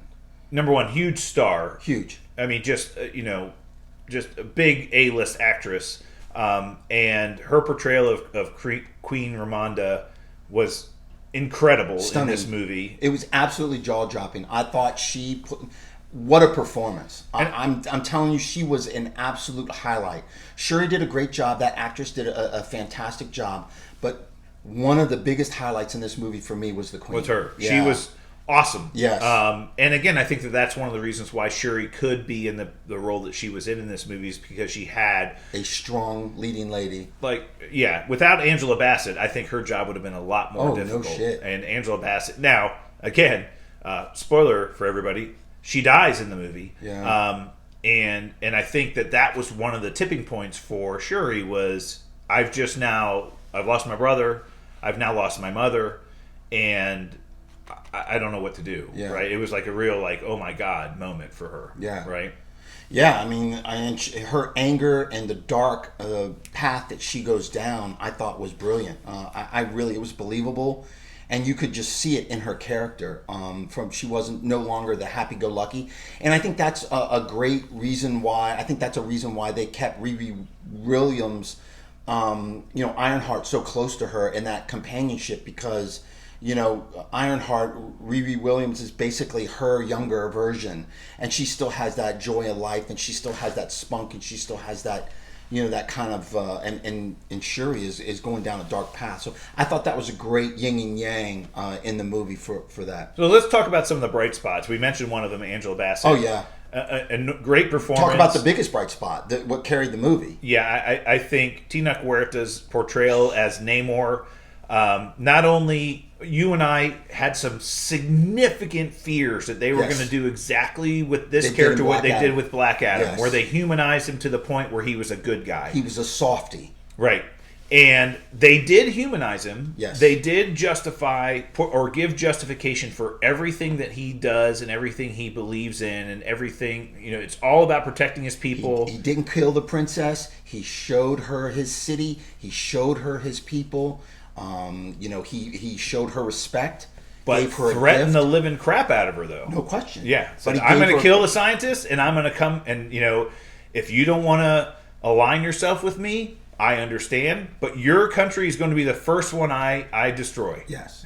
Number one, huge star. Huge. I mean, just a big A-list actress, and her portrayal of Queen Ramonda was incredible. Stunning. In this movie. It was absolutely jaw-dropping. I thought what a performance! I'm telling you, she was an absolute highlight. Shuri did a great job. That actress did a fantastic job. But one of the biggest highlights in this movie for me was the Queen. Was her? Yeah. She was awesome. Yes. And again, I think that's one of the reasons why Shuri could be in the role that she was in this movie, is because she had a strong leading lady. Without Angela Bassett, I think her job would have been a lot more difficult. No shit. And Angela Bassett, now, again, spoiler for everybody, she dies in the movie. Yeah. And I think that was one of the tipping points for Shuri was, I've lost my brother, I've now lost my mother, and I don't know what to do. Yeah. Right? It was like a real, oh my God moment for her. Yeah. Right? Yeah, I mean, her anger and the dark path that she goes down, I thought was brilliant. It was believable, and you could just see it in her character. She wasn't no longer the happy-go-lucky, and I think that's a great reason why. I think that's a reason why they kept Riri Williams, Ironheart so close to her in that companionship, because Ironheart, Riri Williams is basically her younger version, and she still has that joy of life, and she still has that spunk, and she still has that, that kind of, and Shuri is going down a dark path. So I thought that was a great yin and yang in the movie for that. So let's talk about some of the bright spots. We mentioned one of them, Angela Bassett. Oh, yeah. A great performance. Talk about the biggest bright spot, what carried the movie. Yeah, I think Tina Huerta's portrayal as Namor, not only you and I had some significant fears that they were going to do exactly with this character what they did with Black Adam, where they humanized him to the point where he was a good guy. He was a softie. Right. And they did humanize him. Yes. They did justify or give justification for everything that he does and everything he believes in and everything. It's all about protecting his people. He didn't kill the princess. He showed her his city. He showed her his people. He showed her respect. But gave her threatened the living crap out of her, though. No question. Yeah. But I'm going to kill the scientist, and I'm going to come and, if you don't want to align yourself with me, I understand, but your country is going to be the first one I destroy. Yes.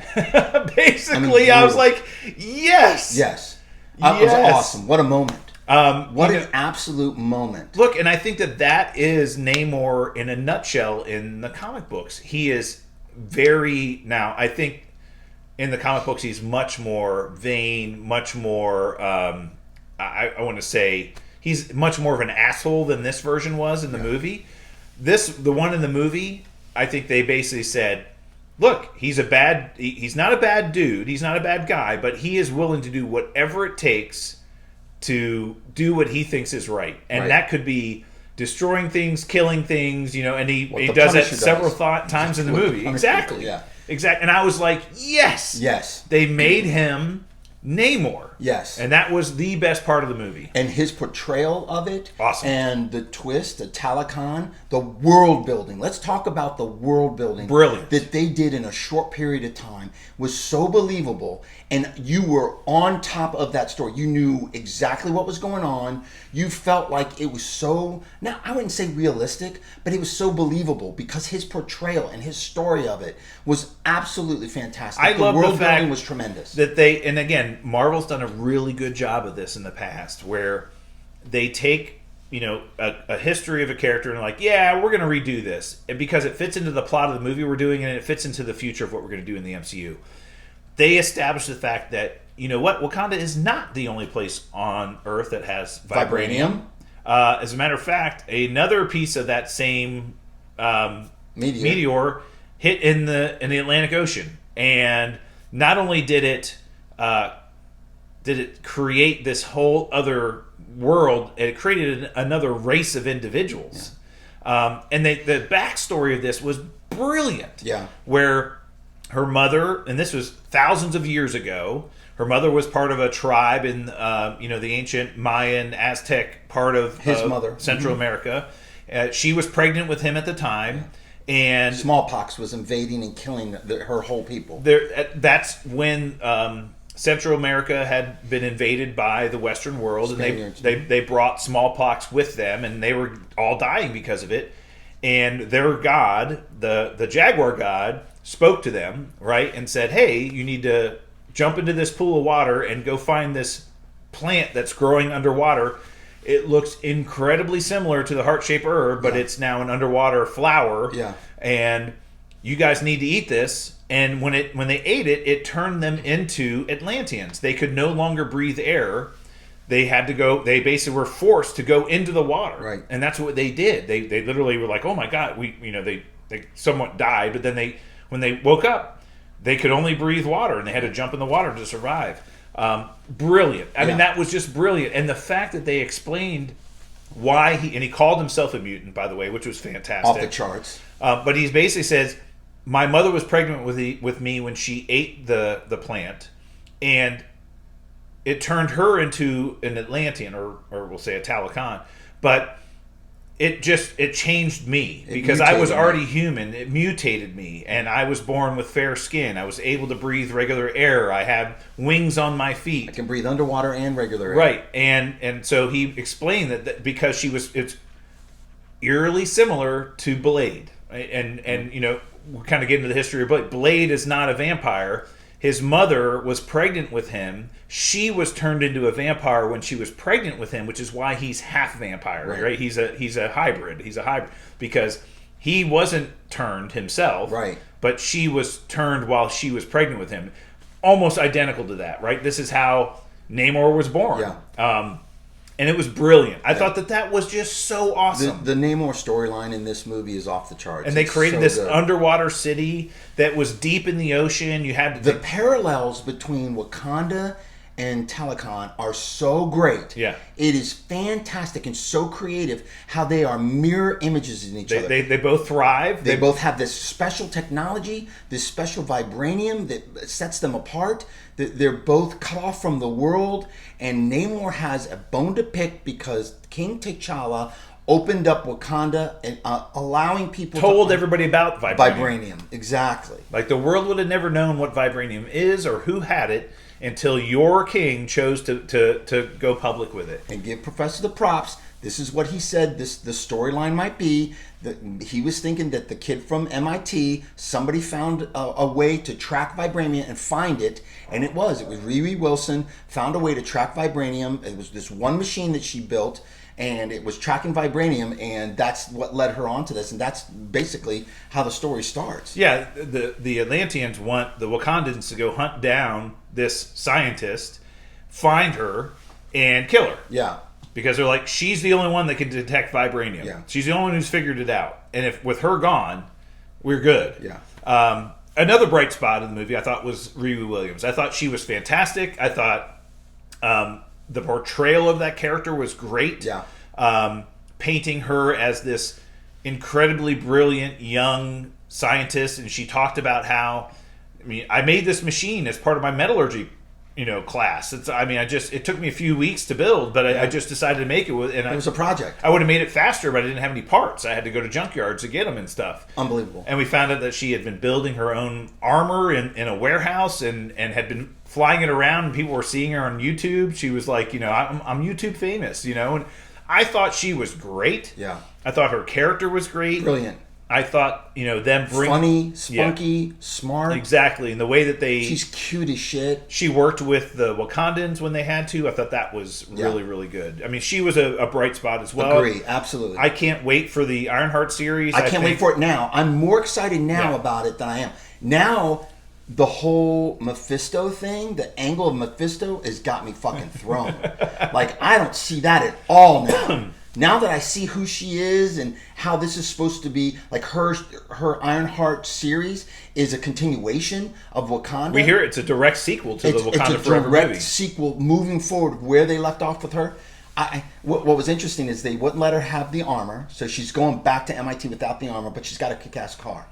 Basically, I was like, yes. Yes. It was awesome. What a moment. What an absolute moment. Look, and I think that is Namor in a nutshell in the comic books. He is now, I think in the comic books, he's much more vain, much more, I want to say, he's much more of an asshole than this version was in the movie. The one in the movie, I think they basically said, look, he's not a bad dude, he's not a bad guy, but he is willing to do whatever it takes to do what he thinks is right. And that could be destroying things, killing things, and he does that several times in the movie. Exactly. Yeah. Exactly. And I was like, yes. Yes. They made him Namor. Yes. And that was the best part of the movie. And his portrayal of it. Awesome. And the twist, the Talokan, the world building. Let's talk about the world building. Brilliant. That they did in a short period of time was so believable. And you were on top of that story. You knew exactly what was going on. You felt like it was so, now I wouldn't say realistic, but it was so believable because his portrayal and his story of it was absolutely fantastic. I love the world fact building was tremendous. That they, and again, Marvel's done a really good job of this in the past, where they take, you know, a history of a character and like, yeah, we're going to redo this, and because it fits into the plot of the movie we're doing and it fits into the future of what we're going to do in the MCU. They established the fact that, you know what, Wakanda is not the only place on Earth that has vibranium. As a matter of fact, another piece of that same meteor hit in the Atlantic Ocean, and not only did it create this whole other world, it created another race of individuals. Yeah. And the backstory of this was brilliant. Yeah, where her mother, and this was thousands of years ago, her mother was part of a tribe in the ancient Mayan Aztec part of his mother, Central America. She was pregnant with him at the time, and smallpox was invading and killing her whole people. That's when Central America had been invaded by the Western world, Spaniards. And they brought smallpox with them, and they were all dying because of it. And their god, the jaguar god, spoke to them, right, and said, hey, you need to jump into this pool of water and go find this plant that's growing underwater. It looks incredibly similar to the heart-shaped herb, but it's now an underwater flower. Yeah. And you guys need to eat this. And when they ate it, it turned them into Atlanteans. They could no longer breathe air. They had to go. They basically were forced to go into the water, right? And that's what they did. They literally were like, "Oh my God, they somewhat died." But then when they woke up, they could only breathe water, and they had to jump in the water to survive. Brilliant. I mean, that was just brilliant. And the fact that they explained why he called himself a mutant, by the way, which was fantastic, off the charts. But he basically says, "My mother was pregnant with me when she ate the plant, and it turned her into an Atlantean, or we'll say a Talokan, but it changed me because I was already human. It mutated me, and I was born with fair skin. I was able to breathe regular air. I had wings on my feet. I can breathe underwater and regular air. Right, and so he explained that because it's eerily similar to Blade, right? And we're kind of getting into the history of Blade. Blade is not a vampire. His mother was pregnant with him. She was turned into a vampire when she was pregnant with him, which is why he's half vampire, right? He's a hybrid. He's a hybrid because he wasn't turned himself, right? But she was turned while she was pregnant with him. Almost identical to that, right? This is how Namor was born. Yeah. And it was brilliant. I thought that was just so awesome. The Namor storyline in this movie is off the charts. And they created this underwater city that was deep in the ocean. You had the parallels between Wakanda and Talokan are so great. Yeah. It is fantastic and so creative how they are mirror images in each other. They both thrive. They both have this special technology, this special vibranium that sets them apart. They're both cut off from the world, and Namor has a bone to pick because King T'Challa opened up Wakanda and allowing people told everybody about vibranium. Exactly. Like the world would have never known what vibranium is or who had it until your king chose to go public with it. And give Professor the props. This is what he said the storyline might be. That he was thinking that the kid from MIT, somebody found a way to track vibranium and find it, and it was Riri Wilson found a way to track vibranium. It was this one machine that she built, and it was tracking vibranium, and that's what led her onto this, and that's basically how the story starts. Yeah, the Atlanteans want the Wakandans to go hunt down this scientist, find her, and kill her. Yeah. Because they're like, she's the only one that can detect vibranium. Yeah. She's the only one who's figured it out. And if with her gone, we're good. Yeah. Another bright spot in the movie I thought was Riri Williams. I thought she was fantastic. I thought the portrayal of that character was great. Yeah. Painting her as this incredibly brilliant young scientist. And she talked about how, I made this machine as part of my metallurgy class. It took me a few weeks to build, but I just decided to make it. It was a project. I would have made it faster, but I didn't have any parts. I had to go to junkyards to get them and stuff. Unbelievable. And we found out that she had been building her own armor in a warehouse and had been flying it around, and people were seeing her on YouTube. She was like, I'm YouTube famous, and I thought she was great. Yeah. I thought her character was great. Brilliant. I thought, them bring... Funny, spunky, smart. Exactly. And the way that she's cute as shit. She worked with the Wakandans when they had to. I thought that was really, really good. I mean, she was a bright spot as well. Agree. Absolutely. I can't wait for the Ironheart series. I can't wait for it now. I'm more excited now about it than I am. Now, the whole Mephisto thing, the angle of Mephisto has got me fucking thrown. Like, I don't see that at all now. Now that I see who she is and how this is supposed to be, like her Ironheart series is a continuation of Wakanda. We hear it's a direct sequel to the Wakanda Forever movie. It's a direct sequel moving forward where they left off with her. What was interesting is they wouldn't let her have the armor, so she's going back to MIT without the armor, but she's got a kick-ass car.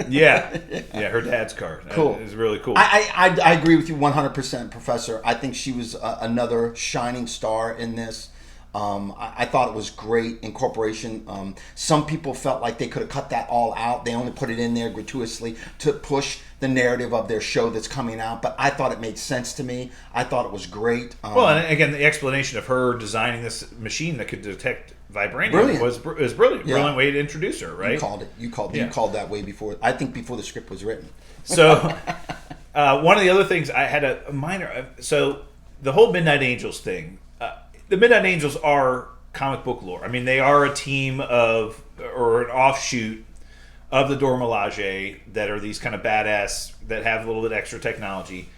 Yeah, her dad's car. Cool. It's really cool. I agree with you 100%, Professor. I think she was another shining star in this. I thought it was great incorporation. Some people felt like they could have cut that all out. They only put it in there gratuitously to push the narrative of their show that's coming out. But I thought it made sense to me. I thought it was great. Well, and again, the explanation of her designing this machine that could detect vibranium was brilliant. Yeah. Brilliant way to introduce her, right? You called it. You called that way before. I think before the script was written. So, one of the other things I had a minor. So, the whole Midnight Angels thing. The Midnight Angels are comic book lore. I mean, they are a team of, or an offshoot of the Dora Milaje that are these kind of badass that have a little bit extra technology.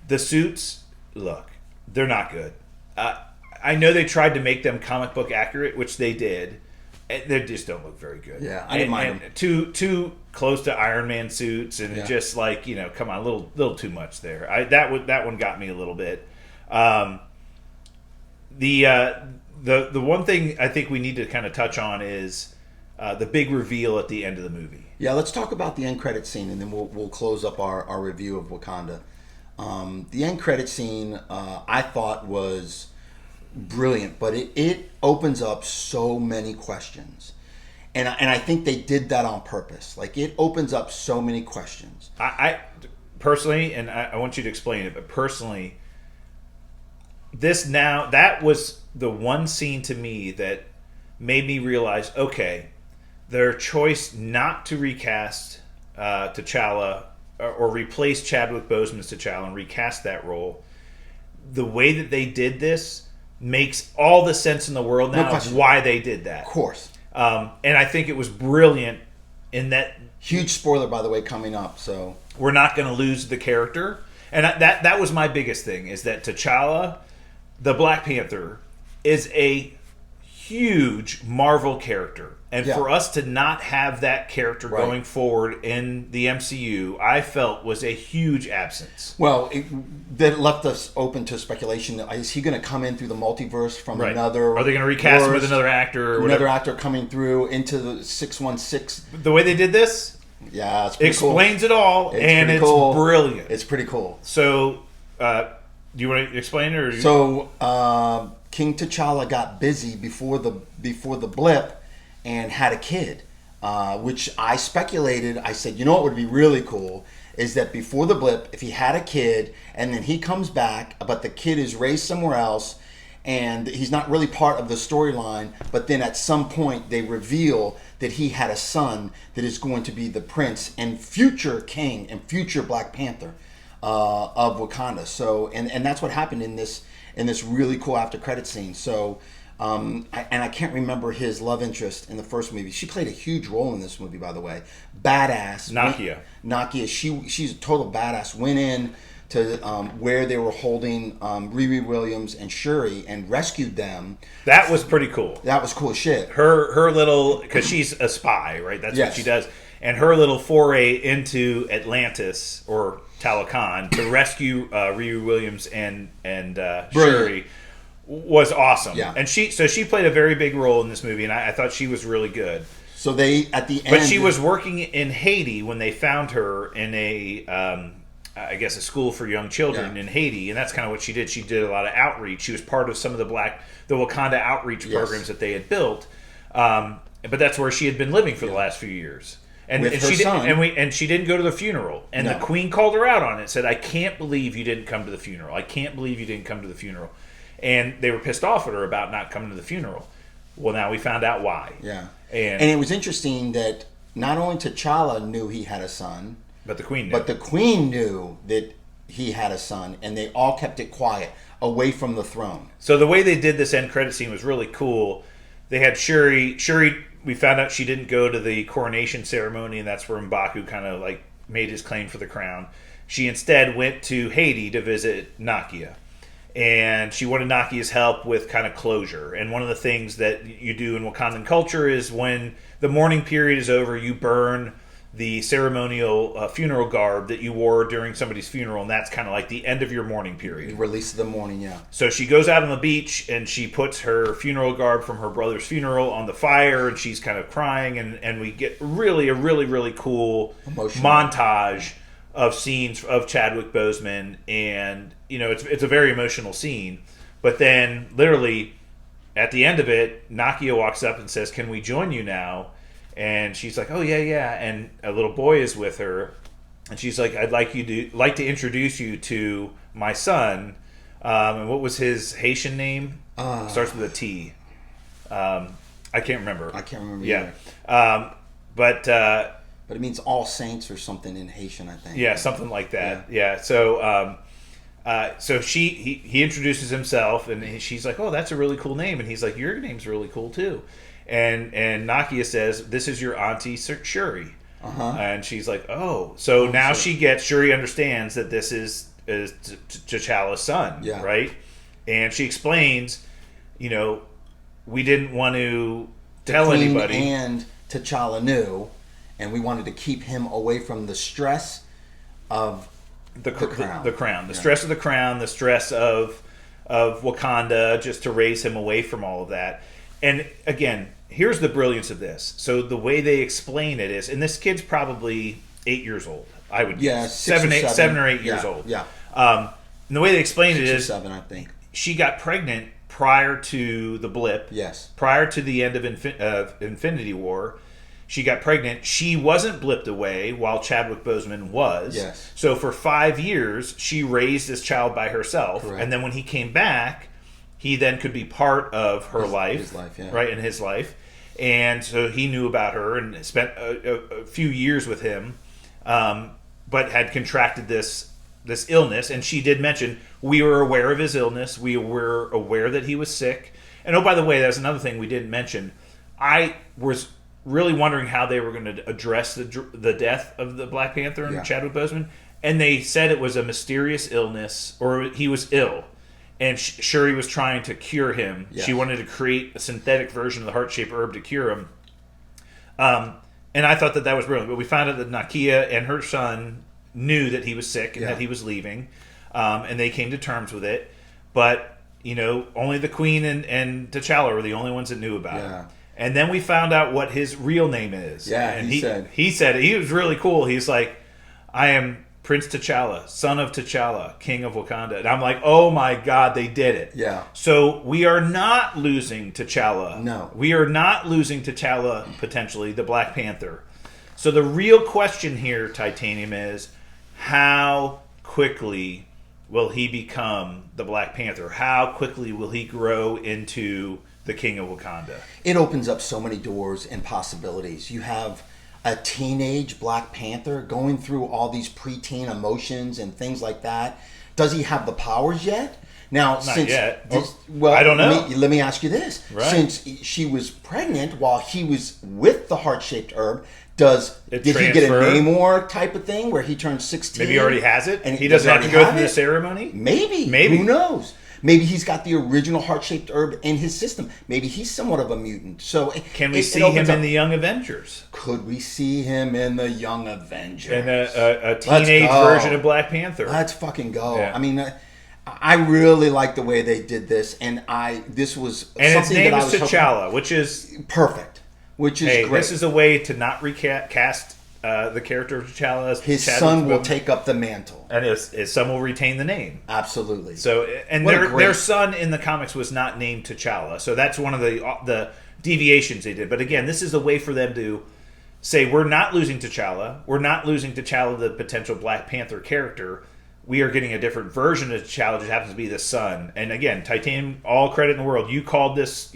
The suits, look, they're not good. I know they tried to make them comic book accurate, which they did. They just don't look very good. Yeah, I didn't mind them. Too close to Iron Man suits, and just like, come on, a little too much there. That one got me a little bit. The one thing I think we need to kind of touch on is the big reveal at the end of the movie. Yeah, let's talk about the end credit scene, and then we'll close up our review of Wakanda. The end credit scene I thought was brilliant, but it opens up so many questions, and I think they did that on purpose. Like, it opens up so many questions. I personally, and I want you to explain it, but personally, that was the one scene to me that made me realize, okay, their choice not to recast T'Challa or replace Chadwick Boseman's T'Challa and recast that role, the way that they did this makes all the sense in the world now of why they did that. Of course. And I think it was brilliant in that... Huge spoiler, by the way, coming up, so... We're not going to lose the character. And that was my biggest thing, is that T'Challa, the Black Panther, is a huge Marvel character. And for us to not have that character going forward in the MCU, I felt was a huge absence. Well, that left us open to speculation. Is he going to come in through the multiverse from another... Are they going to recast him with another actor? Or another actor coming through into the 616. The way they did this... Yeah, it's pretty explains it all, and it's brilliant. It's pretty cool. So, do you want to explain it? Or So, King T'Challa got busy before the blip and had a kid, which I speculated. I said, you know what would be really cool is that before the blip, if he had a kid and then he comes back, but the kid is raised somewhere else and he's not really part of the storyline, but then at some point they reveal that he had a son that is going to be the prince and future king and future Black Panther of Wakanda. So, and that's what happened in this really cool after credit scene. So, I can't remember his love interest in the first movie. She played a huge role in this movie, by the way. Badass. Nakia. She's a total badass. Went in to where they were holding Riri Williams and Shuri and rescued them. That was pretty cool. That was cool as shit. Her little, because she's a spy, right? That's what she does. And her little foray into Atlantis or Talokan to rescue Riri Williams and Shuri was awesome. Yeah. And she played a very big role in this movie, and I thought she was really good. So they, at the end... But she was working in Haiti when they found her in a... I guess, a school for young children in Haiti, and that's kind of what she did. She did a lot of outreach. She was part of some of the Wakanda outreach programs that they had built. But that's where she had been living for the last few years. And With her son. And she didn't go to the funeral. And the Queen called her out on it. Said, "I can't believe you didn't come to the funeral. I can't believe you didn't come to the funeral." And they were pissed off at her about not coming to the funeral. Well, now we found out why. Yeah. And it was interesting that not only T'Challa knew he had a son, but the Queen knew. But the Queen knew that he had a son, and they all kept it quiet, away from the throne. So the way they did this end credit scene was really cool. They had Shuri, we found out she didn't go to the coronation ceremony, and that's where M'Baku kind of like made his claim for the crown. She instead went to Haiti to visit Nakia. And she wanted Nakia's help with kind of closure. And one of the things that you do in Wakandan culture is when the mourning period is over, you burn the ceremonial funeral garb that you wore during somebody's funeral, and that's kind of like the end of your mourning period. Release of the mourning, yeah. So she goes out on the beach, and she puts her funeral garb from her brother's funeral on the fire, and she's kind of crying, and we get a really cool montage of scenes of Chadwick Boseman, and it's a very emotional scene. But then, literally, at the end of it, Nakia walks up and says, "Can we join you now?" And she's like, "Oh yeah." And a little boy is with her, and she's like, "I'd like to introduce you to my son." And what was his Haitian name? Starts with a T. I can't remember. Yeah. But it means all saints or something in Haitian, I think. Yeah, something like that. Yeah. So he introduces himself, and she's like, "Oh, that's a really cool name." And he's like, "Your name's really cool too." And Nakia says, "This is your auntie Shuri." And she's like, "Oh." So now Shuri understands that this is T'Challa's son, right? And she explains, we didn't want to tell anybody. And T'Challa knew. And we wanted to keep him away from the stress of the crown. The crown. The stress of the crown, the stress of Wakanda, just to raise him away from all of that. And again, here's the brilliance of this. So the way they explain it is, and this kid's probably 8 years old, I would guess. 7 or 8 years old. Yeah. And the way they explain it is, 7, I think. She got pregnant prior to the blip. Yes. Prior to the end of Infinity War. She got pregnant. She wasn't blipped away while Chadwick Boseman was. Yes. So for 5 years, she raised this child by herself. Correct. And then when he came back, he then could be part of her life. His life, yeah. Right, in his life. And so he knew about her and spent a few years with him, but had contracted this illness. And she did mention, we were aware of his illness. We were aware that he was sick. And oh, by the way, that's another thing we didn't mention. I was really wondering how they were going to address the death of the Black Panther and Chadwick Boseman, and they said it was a mysterious illness, or he was ill, and Shuri was trying to cure him. Yes. She wanted to create a synthetic version of the heart-shaped herb to cure him. And I thought that was brilliant, but we found out that Nakia and her son knew that he was sick and that he was leaving, and they came to terms with it, but only the Queen and T'Challa were the only ones that knew about it. And then we found out what his real name is. Yeah, and he said he was really cool. He's like, "I am Prince T'Challa, son of T'Challa, king of Wakanda." And I'm like, "Oh my God, they did it!" Yeah. So we are not losing T'Challa. No, we are not losing T'Challa. Potentially, the Black Panther. So the real question here, Titanium, is how quickly will he become the Black Panther? How quickly will he grow into the King of Wakanda? It opens up so many doors and possibilities. You have a teenage Black Panther going through all these preteen emotions and things like that. Does he have the powers yet? Now, Not since yet. Well, I don't know. Let me ask you this: since she was pregnant while he was with the heart-shaped herb, did he get a Namor type of thing where he turned 16? Maybe he already has it, and he doesn't have to go through the ceremony. Maybe. Who knows? Maybe he's got the original heart-shaped herb in his system. Maybe he's somewhat of a mutant. So can we see him in the Young Avengers? Could we see him in the Young Avengers? In a teenage version of Black Panther? Let's fucking go. Yeah. I mean, I really like the way they did this, and this was and something his name that I is was T'Challa, which is perfect. Which is great. This is a way to not recast the character of T'Challa. His son will take up the mantle, and his son will retain the name. Absolutely. So, and their son in the comics was not named T'Challa, so that's one of the deviations they did. But again, this is a way for them to say, we're not losing T'Challa. We're not losing T'Challa, the potential Black Panther character. We are getting a different version of T'Challa, just happens to be the son. And again, Titanium, all credit in the world. You called this,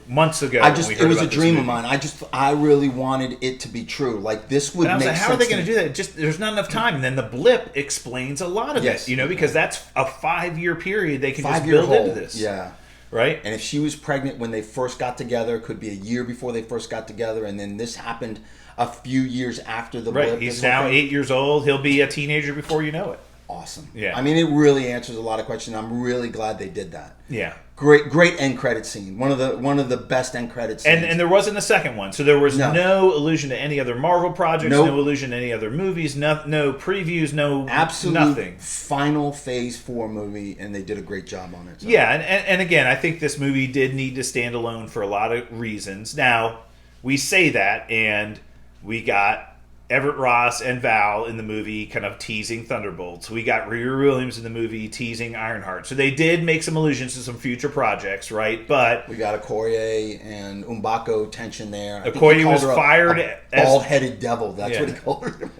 months ago. It was a dream of mine. I really wanted it to be true. Like, this would make sense. How are they going to do that? There's not enough time. And then the blip explains a lot of it, because that's a 5-year period they can just build into this. Yeah. Right? And if she was pregnant when they first got together, it could be a year before they first got together, and then this happened a few years after the blip. Right. He's now 8 years old. He'll be a teenager before you know it. Awesome. Yeah. I mean, it really answers a lot of questions. I'm really glad they did that. Yeah. Great end credit scene. One of the best end credit scenes. And there wasn't a second one, so there was no allusion to any other Marvel projects, no allusion to any other movies, no previews, no absolute nothing. Final Phase 4 movie, and they did a great job on it. So. Yeah, and again, I think this movie did need to stand alone for a lot of reasons. Now, we say that, and we got Everett Ross and Val in the movie kind of teasing Thunderbolts. We got Riri Williams in the movie teasing Ironheart. So they did make some allusions to some future projects, right? But we got Okoye and M'Baku tension there. Okoye was fired as bald-headed devil. That's what he called her.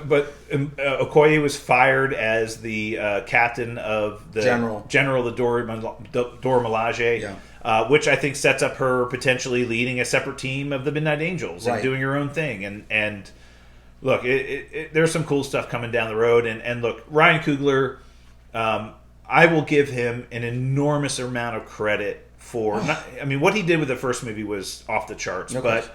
But Okoye was fired as the captain of the General the Dora Milaje. Yeah. Which I think sets up her potentially leading a separate team of the Midnight Angels and doing her own thing. And look, there's some cool stuff coming down the road. And look, Ryan Coogler, I will give him an enormous amount of credit for... what he did with the first movie was off the charts. But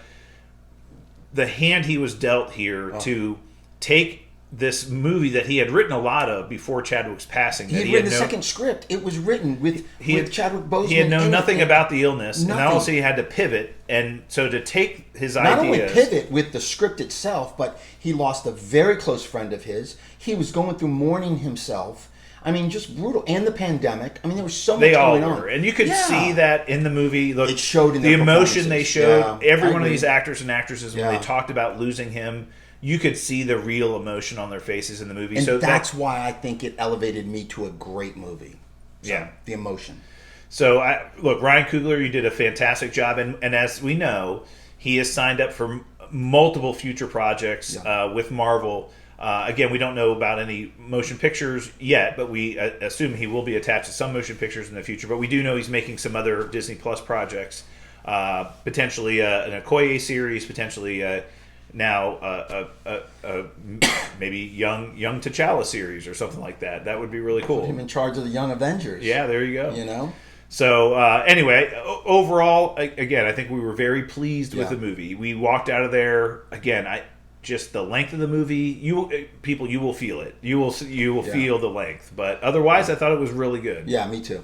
the hand he was dealt here to take this movie that he had written a lot of before Chadwick's passing. He had written a second script. It was written with Chadwick Boseman. He had known nothing about the illness, and also he had to pivot. And so to take his ideas... Not only pivot with the script itself, but he lost a very close friend of his. He was going through mourning himself. I mean, just brutal. And the pandemic. I mean, there was so much going on. And you could see that in the movie. Look, it showed in the emotion they showed. Every one of these actors and actresses, when they talked about losing him, you could see the real emotion on their faces in the movie. And so that's why I think it elevated me to a great movie. So, the emotion. So, look, Ryan Coogler, you did a fantastic job. And as we know, he has signed up for multiple future projects with Marvel. Again, we don't know about any motion pictures yet, but we assume he will be attached to some motion pictures in the future. But we do know he's making some other Disney Plus projects. Potentially an Okoye series, potentially... now maybe young T'Challa series or something like that. That would be really cool. Put him in charge of the Young Avengers. Yeah, there you go. So anyway, overall, again, I think we were very pleased with the movie. We walked out of there again. Just the length of the movie, you will feel it. You will feel the length. But otherwise, I thought it was really good. Yeah, me too.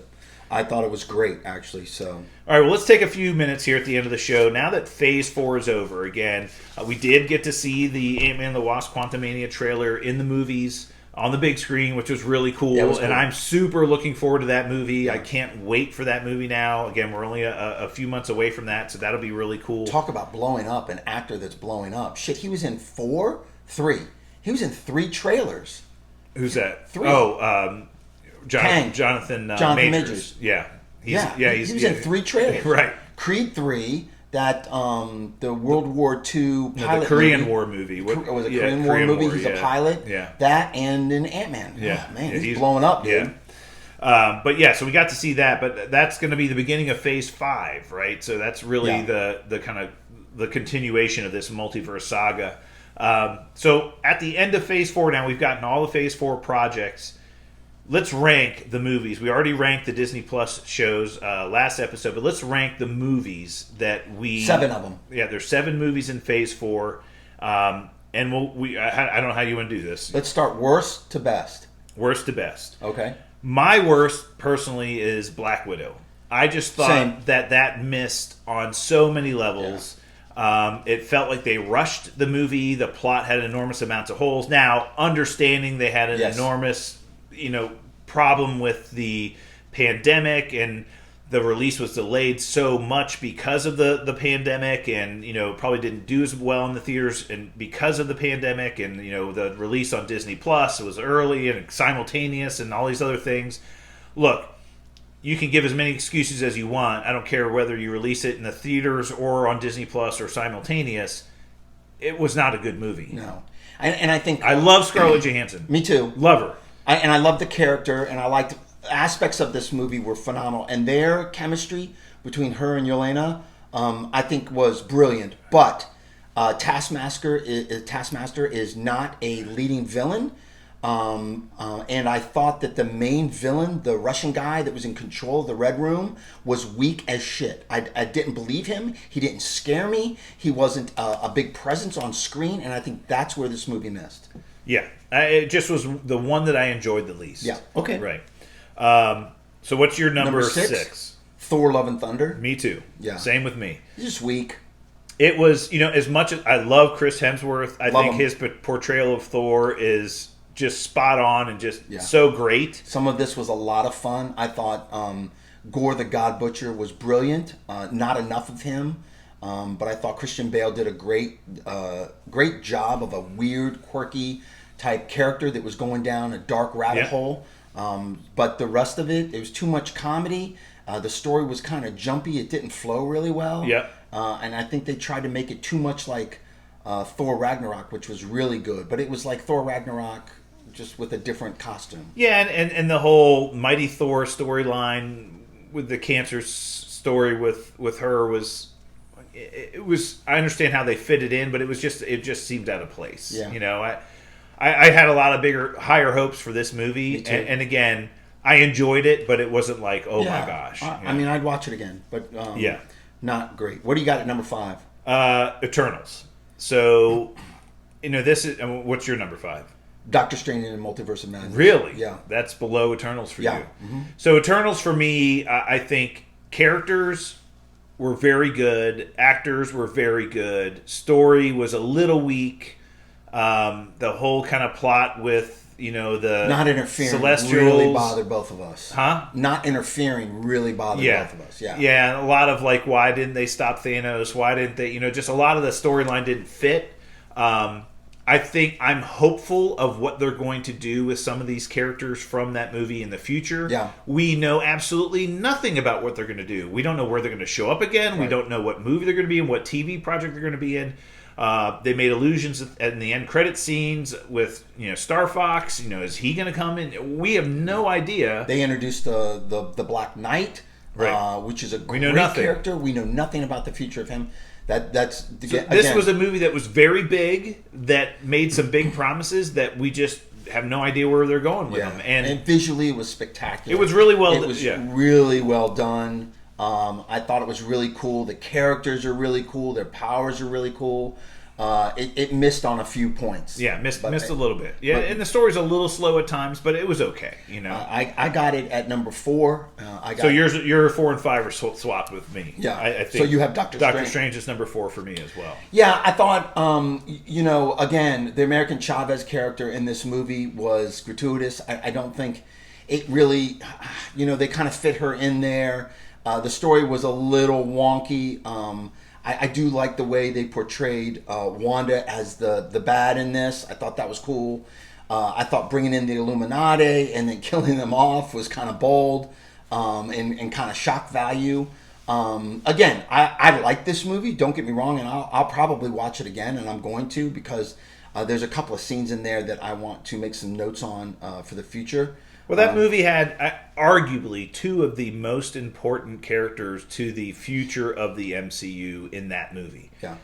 I thought it was great, actually. So, all right. Well, let's take a few minutes here at the end of the show. Now that Phase 4 is over, again, we did get to see the Ant-Man and the Wasp: Quantumania trailer in the movies on the big screen, which was really cool. Yeah, it was cool. And I'm super looking forward to that movie. I can't wait for that movie now. Again, we're only a few months away from that, so that'll be really cool. Talk about blowing up, an actor that's blowing up. Shit, he was in 3. He was in 3 trailers. Who's that? 3. Jonathan Majors. Yeah. He was in 3 trailers. Right. Creed 3, that the World War II pilot the Korean movie. War movie. Was it Korean War movie? He's a pilot. Yeah. That and an Ant-Man. Yeah. Oh, man, he's blowing up, dude. Yeah. But yeah, so we got to see that, but that's going to be the beginning of Phase 5, right? So that's really the kind of the continuation of this multiverse saga. So at the end of Phase 4 now, we've gotten all the Phase 4 projects. Let's rank the movies. We already ranked the Disney Plus shows last episode, but let's rank the movies that we... 7 of them. Yeah, there's 7 movies in Phase 4. And I don't know how you want to do this. Let's start worst to best. Worst to best. Okay. My worst, personally, is Black Widow. I just thought that missed on so many levels. Yeah. It felt like they rushed the movie. The plot had enormous amounts of holes. Now, understanding they had an enormous... problem with the pandemic, and the release was delayed so much because of the pandemic, and probably didn't do as well in the theaters, and because of the pandemic, and the release on Disney Plus was early and simultaneous, and all these other things. Look, you can give as many excuses as you want. I don't care whether you release it in the theaters or on Disney Plus or simultaneous. It was not a good movie. No, and I think I love Scarlett Johansson. Me too. Love her. And I love the character, and I liked aspects of this movie were phenomenal, and their chemistry between her and Yelena, I think, was brilliant. But Taskmaster is not a leading villain, and I thought that the main villain, the Russian guy that was in control of the Red Room, was weak as shit. I didn't believe him. He didn't scare me. He wasn't a big presence on screen, and I think that's where this movie missed. Yeah, it just was the one that I enjoyed the least. Yeah. Okay. Right. So what's your number 6? Thor: Love and Thunder. Me too. Yeah. Same with me. It's just weak. It was, as much as I love Chris Hemsworth, I think him. his portrayal of Thor is just spot on and just so great. Some of this was a lot of fun. I thought Gore the God Butcher was brilliant. Not enough of him. But I thought Christian Bale did a great job of a weird, quirky type character that was going down a dark rabbit hole. But the rest of it was too much comedy. The story was kind of jumpy. It didn't flow really well. Yeah. And I think they tried to make it too much like Thor Ragnarok, which was really good. But it was like Thor Ragnarok, just with a different costume. Yeah, and the whole Mighty Thor storyline with the cancer story with her was... It was. I understand how they fit it in, but it just seemed out of place. Yeah. I had a lot of higher hopes for this movie, and again, I enjoyed it, but it wasn't like, my gosh. I mean, I'd watch it again, but not great. What do you got at number 5? Eternals. So, this is. What's your number 5? Doctor Strange in the Multiverse of Madness. Really? Yeah. That's below Eternals for you. Mm-hmm. So Eternals for me, I think characters were very good. Actors were very good. Story was a little weak. The whole kind of plot with, the not interfering Celestials really bothered both of us. Huh? Not interfering really bothered both of us. Yeah. Yeah, and a lot of like, why didn't they stop Thanos? Why didn't they, just a lot of the storyline didn't fit. I think I'm hopeful of what they're going to do with some of these characters from that movie in the future. Yeah. We know absolutely nothing about what they're going to do. We don't know where they're going to show up again. Right. We don't know what movie they're going to be in, what TV project they're going to be in. They made allusions in the end credit scenes with, Star Fox. Is he going to come in? We have no idea. They introduced the Black Knight, right. Which is a great nothing. character. We know nothing about the future of him. This was a movie that was very big, that made some big promises that we just have no idea where they're going with them. And visually, it was spectacular. It was really well. It was really well done. I thought it was really cool. The characters are really cool. Their powers are really cool. It missed on a few points. Yeah, missed a little bit. Yeah, and the story's a little slow at times, but it was okay. I got it at number 4. So your 4 and 5 are swapped with me. Yeah, I think. So you have Doctor Strange is number 4 for me as well. Yeah, I thought, again, the American Chavez character in this movie was gratuitous. I don't think it really, they kind of fit her in there. The story was a little wonky. I do like the way they portrayed Wanda as the bad in this. I thought that was cool. I thought bringing in the Illuminati and then killing them off was kind of bold and kind of shock value. Again, I like this movie. Don't get me wrong, and I'll probably watch it again, and I'm going to, because there's a couple of scenes in there that I want to make some notes on for the future. Well, that movie had arguably 2 of the most important characters to the future of the MCU in that movie. Yeah.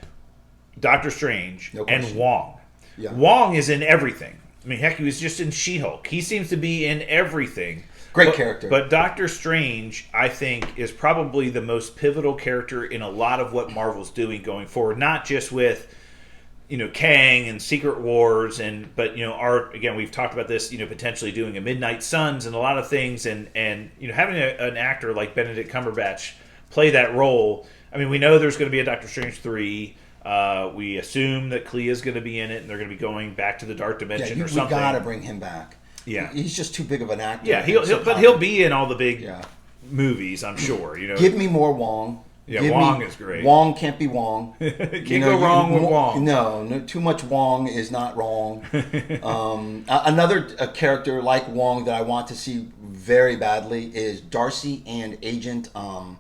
Doctor Strange and Wong. Yeah. Wong is in everything. I mean, heck, he was just in She-Hulk. He seems to be in everything. Great character. But Doctor Strange, I think, is probably the most pivotal character in a lot of what Marvel's doing going forward. Not just with... Kang and Secret Wars, but again, we've talked about this, potentially doing a Midnight Suns and a lot of things, and having an actor like Benedict Cumberbatch play that role. I mean, we know there's going to be a Doctor Strange 3. We assume that Clea's going to be in it, and they're going to be going back to the Dark Dimension or something. We got to bring him back. Yeah, he's just too big of an actor. Yeah, he'll be in all the big movies, I'm sure. Give me more Wong. Yeah, Wong is great. Wong can't be Wong. Can't go wrong with Wong. No, too much Wong is not wrong. Another character like Wong that I want to see very badly is Darcy and Agent. Oh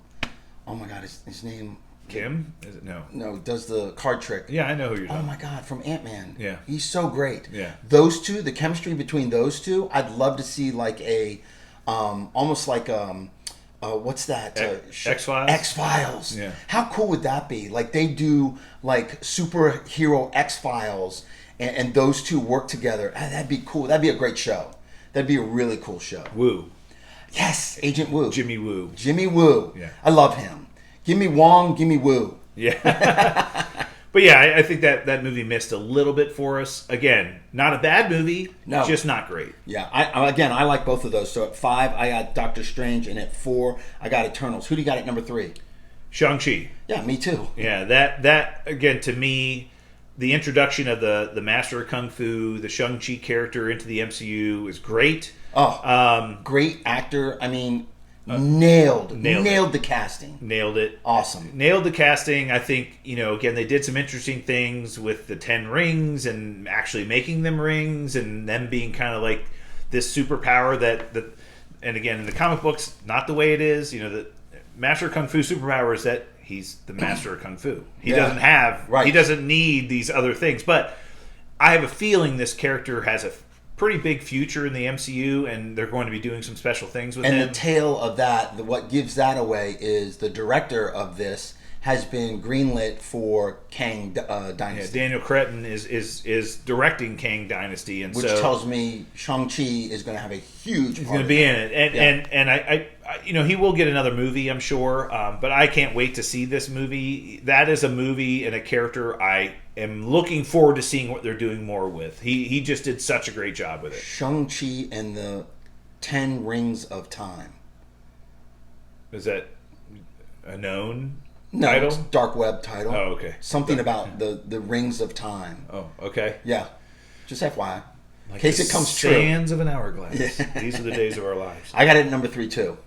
my God, his name. Kim? Is it? No. No, does the card trick. Yeah, I know who you're talking. Oh my God, from Ant-Man. Yeah. He's so great. Yeah. Those two, the chemistry between those two, I'd love to see like a, almost like what's that? X-Files? X-Files. Yeah. How cool would that be? Like they do like superhero X-Files and those two work together. That'd be cool. That'd be a great show. That'd be a really cool show. Woo. Yes, Agent Woo. Jimmy Woo. Jimmy Woo. Yeah. I love him. Give me Wong, give me Woo. Yeah. But yeah, I think that movie missed a little bit for us. Again, not a bad movie, No. just not great. Yeah, I like both of those. So at 5, I got Doctor Strange, and at 4, I got Eternals. Who do you got at number 3? Shang-Chi. Yeah, me too. Yeah, that again, to me, the introduction of the Master of Kung Fu, the Shang-Chi character into the MCU is great. Oh, great actor. I mean, nailed the casting. Nailed it. Awesome. Nailed the casting. I think, again, they did some interesting things with the 10 rings and actually making them rings and them being kind of like this superpower that and again, in the comic books, not the way it is. The Master of Kung Fu superpower is that he's the Master of Kung Fu. He doesn't need these other things. But I have a feeling this character has a pretty big future in the MCU, and they're going to be doing some special things with him. And the tale of that, what gives that away is the director of this has been greenlit for Kang Dynasty. Yeah, Daniel Cretton is directing Kang Dynasty, and which tells me Shang-Chi is going to have a huge. He's going to be in it, and I he will get another movie, I'm sure, but I can't wait to see this movie. That is a movie and a character I am looking forward to seeing what they're doing more with. He just did such a great job with it. Shang-Chi and the 10 Rings of Time. Is that a known? No, title? It's dark web title. Oh, okay. Something about the Rings of Time. Oh, okay. Yeah. Just FYI. In Like case it comes true. Sands of an hourglass. Yeah. These are the days of our lives. I got it at number 3 too.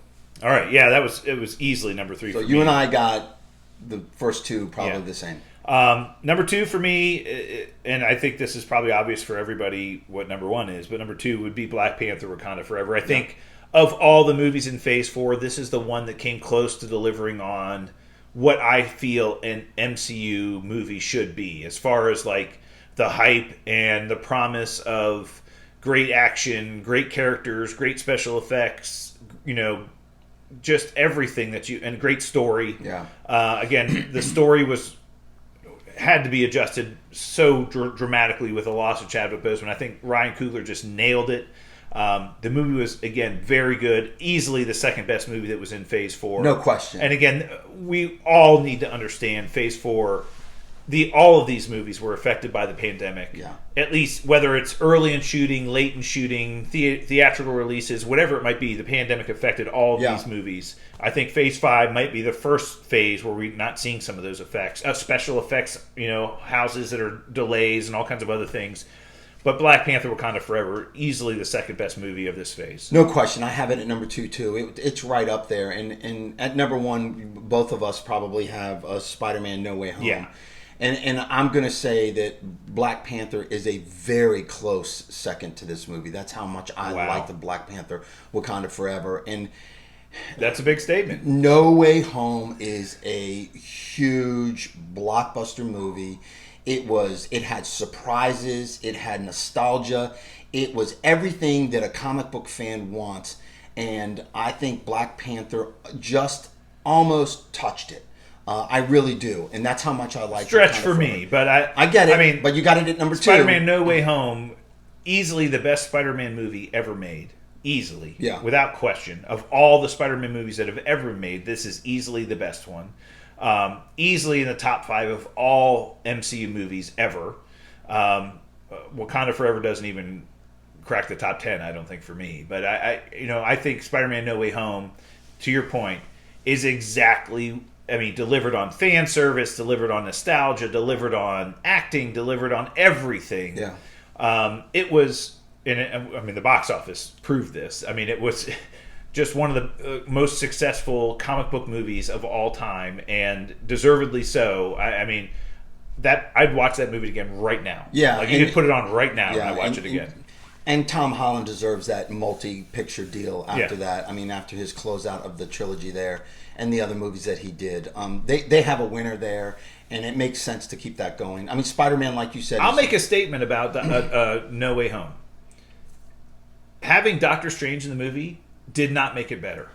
All right. Yeah, it was easily number 3 so for me. you and I got the first two probably the same. Number 2 for me, and I think this is probably obvious for everybody what number 1 is, but number 2 would be Black Panther Wakanda Forever. I think of all the movies in Phase 4, this is the one that came close to delivering on what I feel an MCU movie should be, as far as like the hype and the promise of great action, great characters, great special effects, just everything and great story. Yeah. Again, the story had to be adjusted so dramatically with the loss of Chadwick Boseman. I think Ryan Coogler just nailed it. The movie was, again, very good. Easily the second best movie that was in Phase 4. No question. And again, we all need to understand Phase 4, all of these movies were affected by the pandemic. Yeah. At least whether it's early in shooting, late in shooting, theatrical releases, whatever it might be, the pandemic affected all of these movies. I think Phase 5 might be the first phase where we're not seeing some of those effects. Special effects, houses that are delays and all kinds of other things. But Black Panther Wakanda Forever, easily the second best movie of this phase. No question. I have it at number 2 too. It's right up there. And at number 1, both of us probably have a Spider-Man No Way Home. Yeah. And I'm going to say that Black Panther is a very close second to this movie. That's how much I like the Black Panther Wakanda Forever. And that's a big statement. No Way Home is a huge blockbuster movie. It had surprises, it had nostalgia, it was everything that a comic book fan wants, and I think Black Panther just almost touched it. I really do, and that's how much I like. Stretch for me, but I get it. I mean, but you got it at number 2. Spider-Man No Way Home, easily the best Spider-Man movie ever made. Easily, without question. Of all the Spider-Man movies that have ever been made, this is easily the best one. Easily in the top 5 of all MCU movies ever. Wakanda Forever doesn't even crack the top 10, I don't think, for me. But I think Spider-Man No Way Home, to your point, is exactly, delivered on fan service, delivered on nostalgia, delivered on acting, delivered on everything. Yeah. It was, the box office proved this. It was just one of the most successful comic book movies of all time, and deservedly so. I mean, that I'd watch that movie again right now. Yeah, like you could put it on right now and I watch it again. And Tom Holland deserves that multi-picture deal after Yeah. that. I mean, after his closeout of the trilogy there and the other movies that he did, they have a winner there, and it makes sense to keep that going. I mean, Spider-Man, like you said, I'll make a statement about No Way Home. Having Doctor Strange in the movie did not make it better.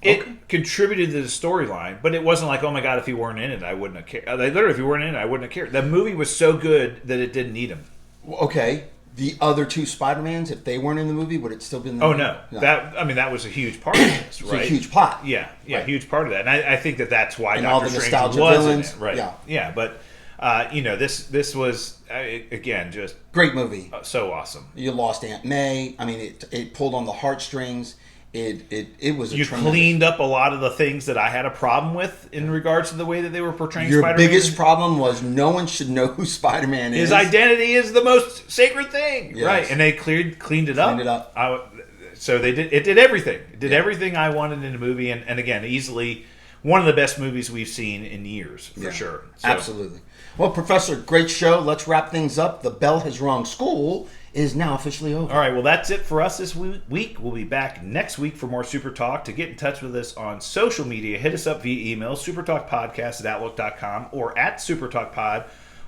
It contributed to the storyline, but it wasn't like, oh my god, if he weren't in it, I wouldn't have cared. Literally, if he weren't in it, I wouldn't have cared. The movie was so good that it didn't need him. Okay. The other two Spider-Mans, if they weren't in the movie, would it still be in the movie? No. That was a huge part of this, right? It's a huge plot. Yeah, Right. huge part of that. And I think that's why And all Doctor the Strange nostalgia was villains. in it. Right. Yeah. But, this was, again, just Great movie. so awesome. You lost Aunt May. I mean, it pulled on the heartstrings. It was You tremendous. cleaned up a lot of the things that I had a problem with in regards to the way that they were portraying Your Spider-Man. biggest problem was no one should know who Spider-Man is. His identity is the most sacred thing, Yes. right? And they cleaned it up. Cleaned it up. So they did. It did everything. It did everything I wanted in a movie, and again, easily one of the best movies we've seen in years, for sure. So, Absolutely. Well, Professor, great show. Let's wrap things up. The bell has rung. School is now officially over. All right, well, that's it for us this week. We'll be back next week for more Super Talk. To get in touch with us on social media, hit us up via email, supertalkpodcast@outlook.com, or at supertalkpod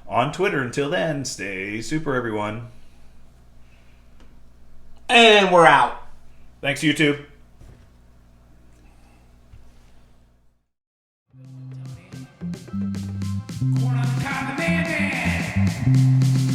on Twitter. Until then, stay super, everyone. And we're out. Thanks, YouTube. Corner of the condemned.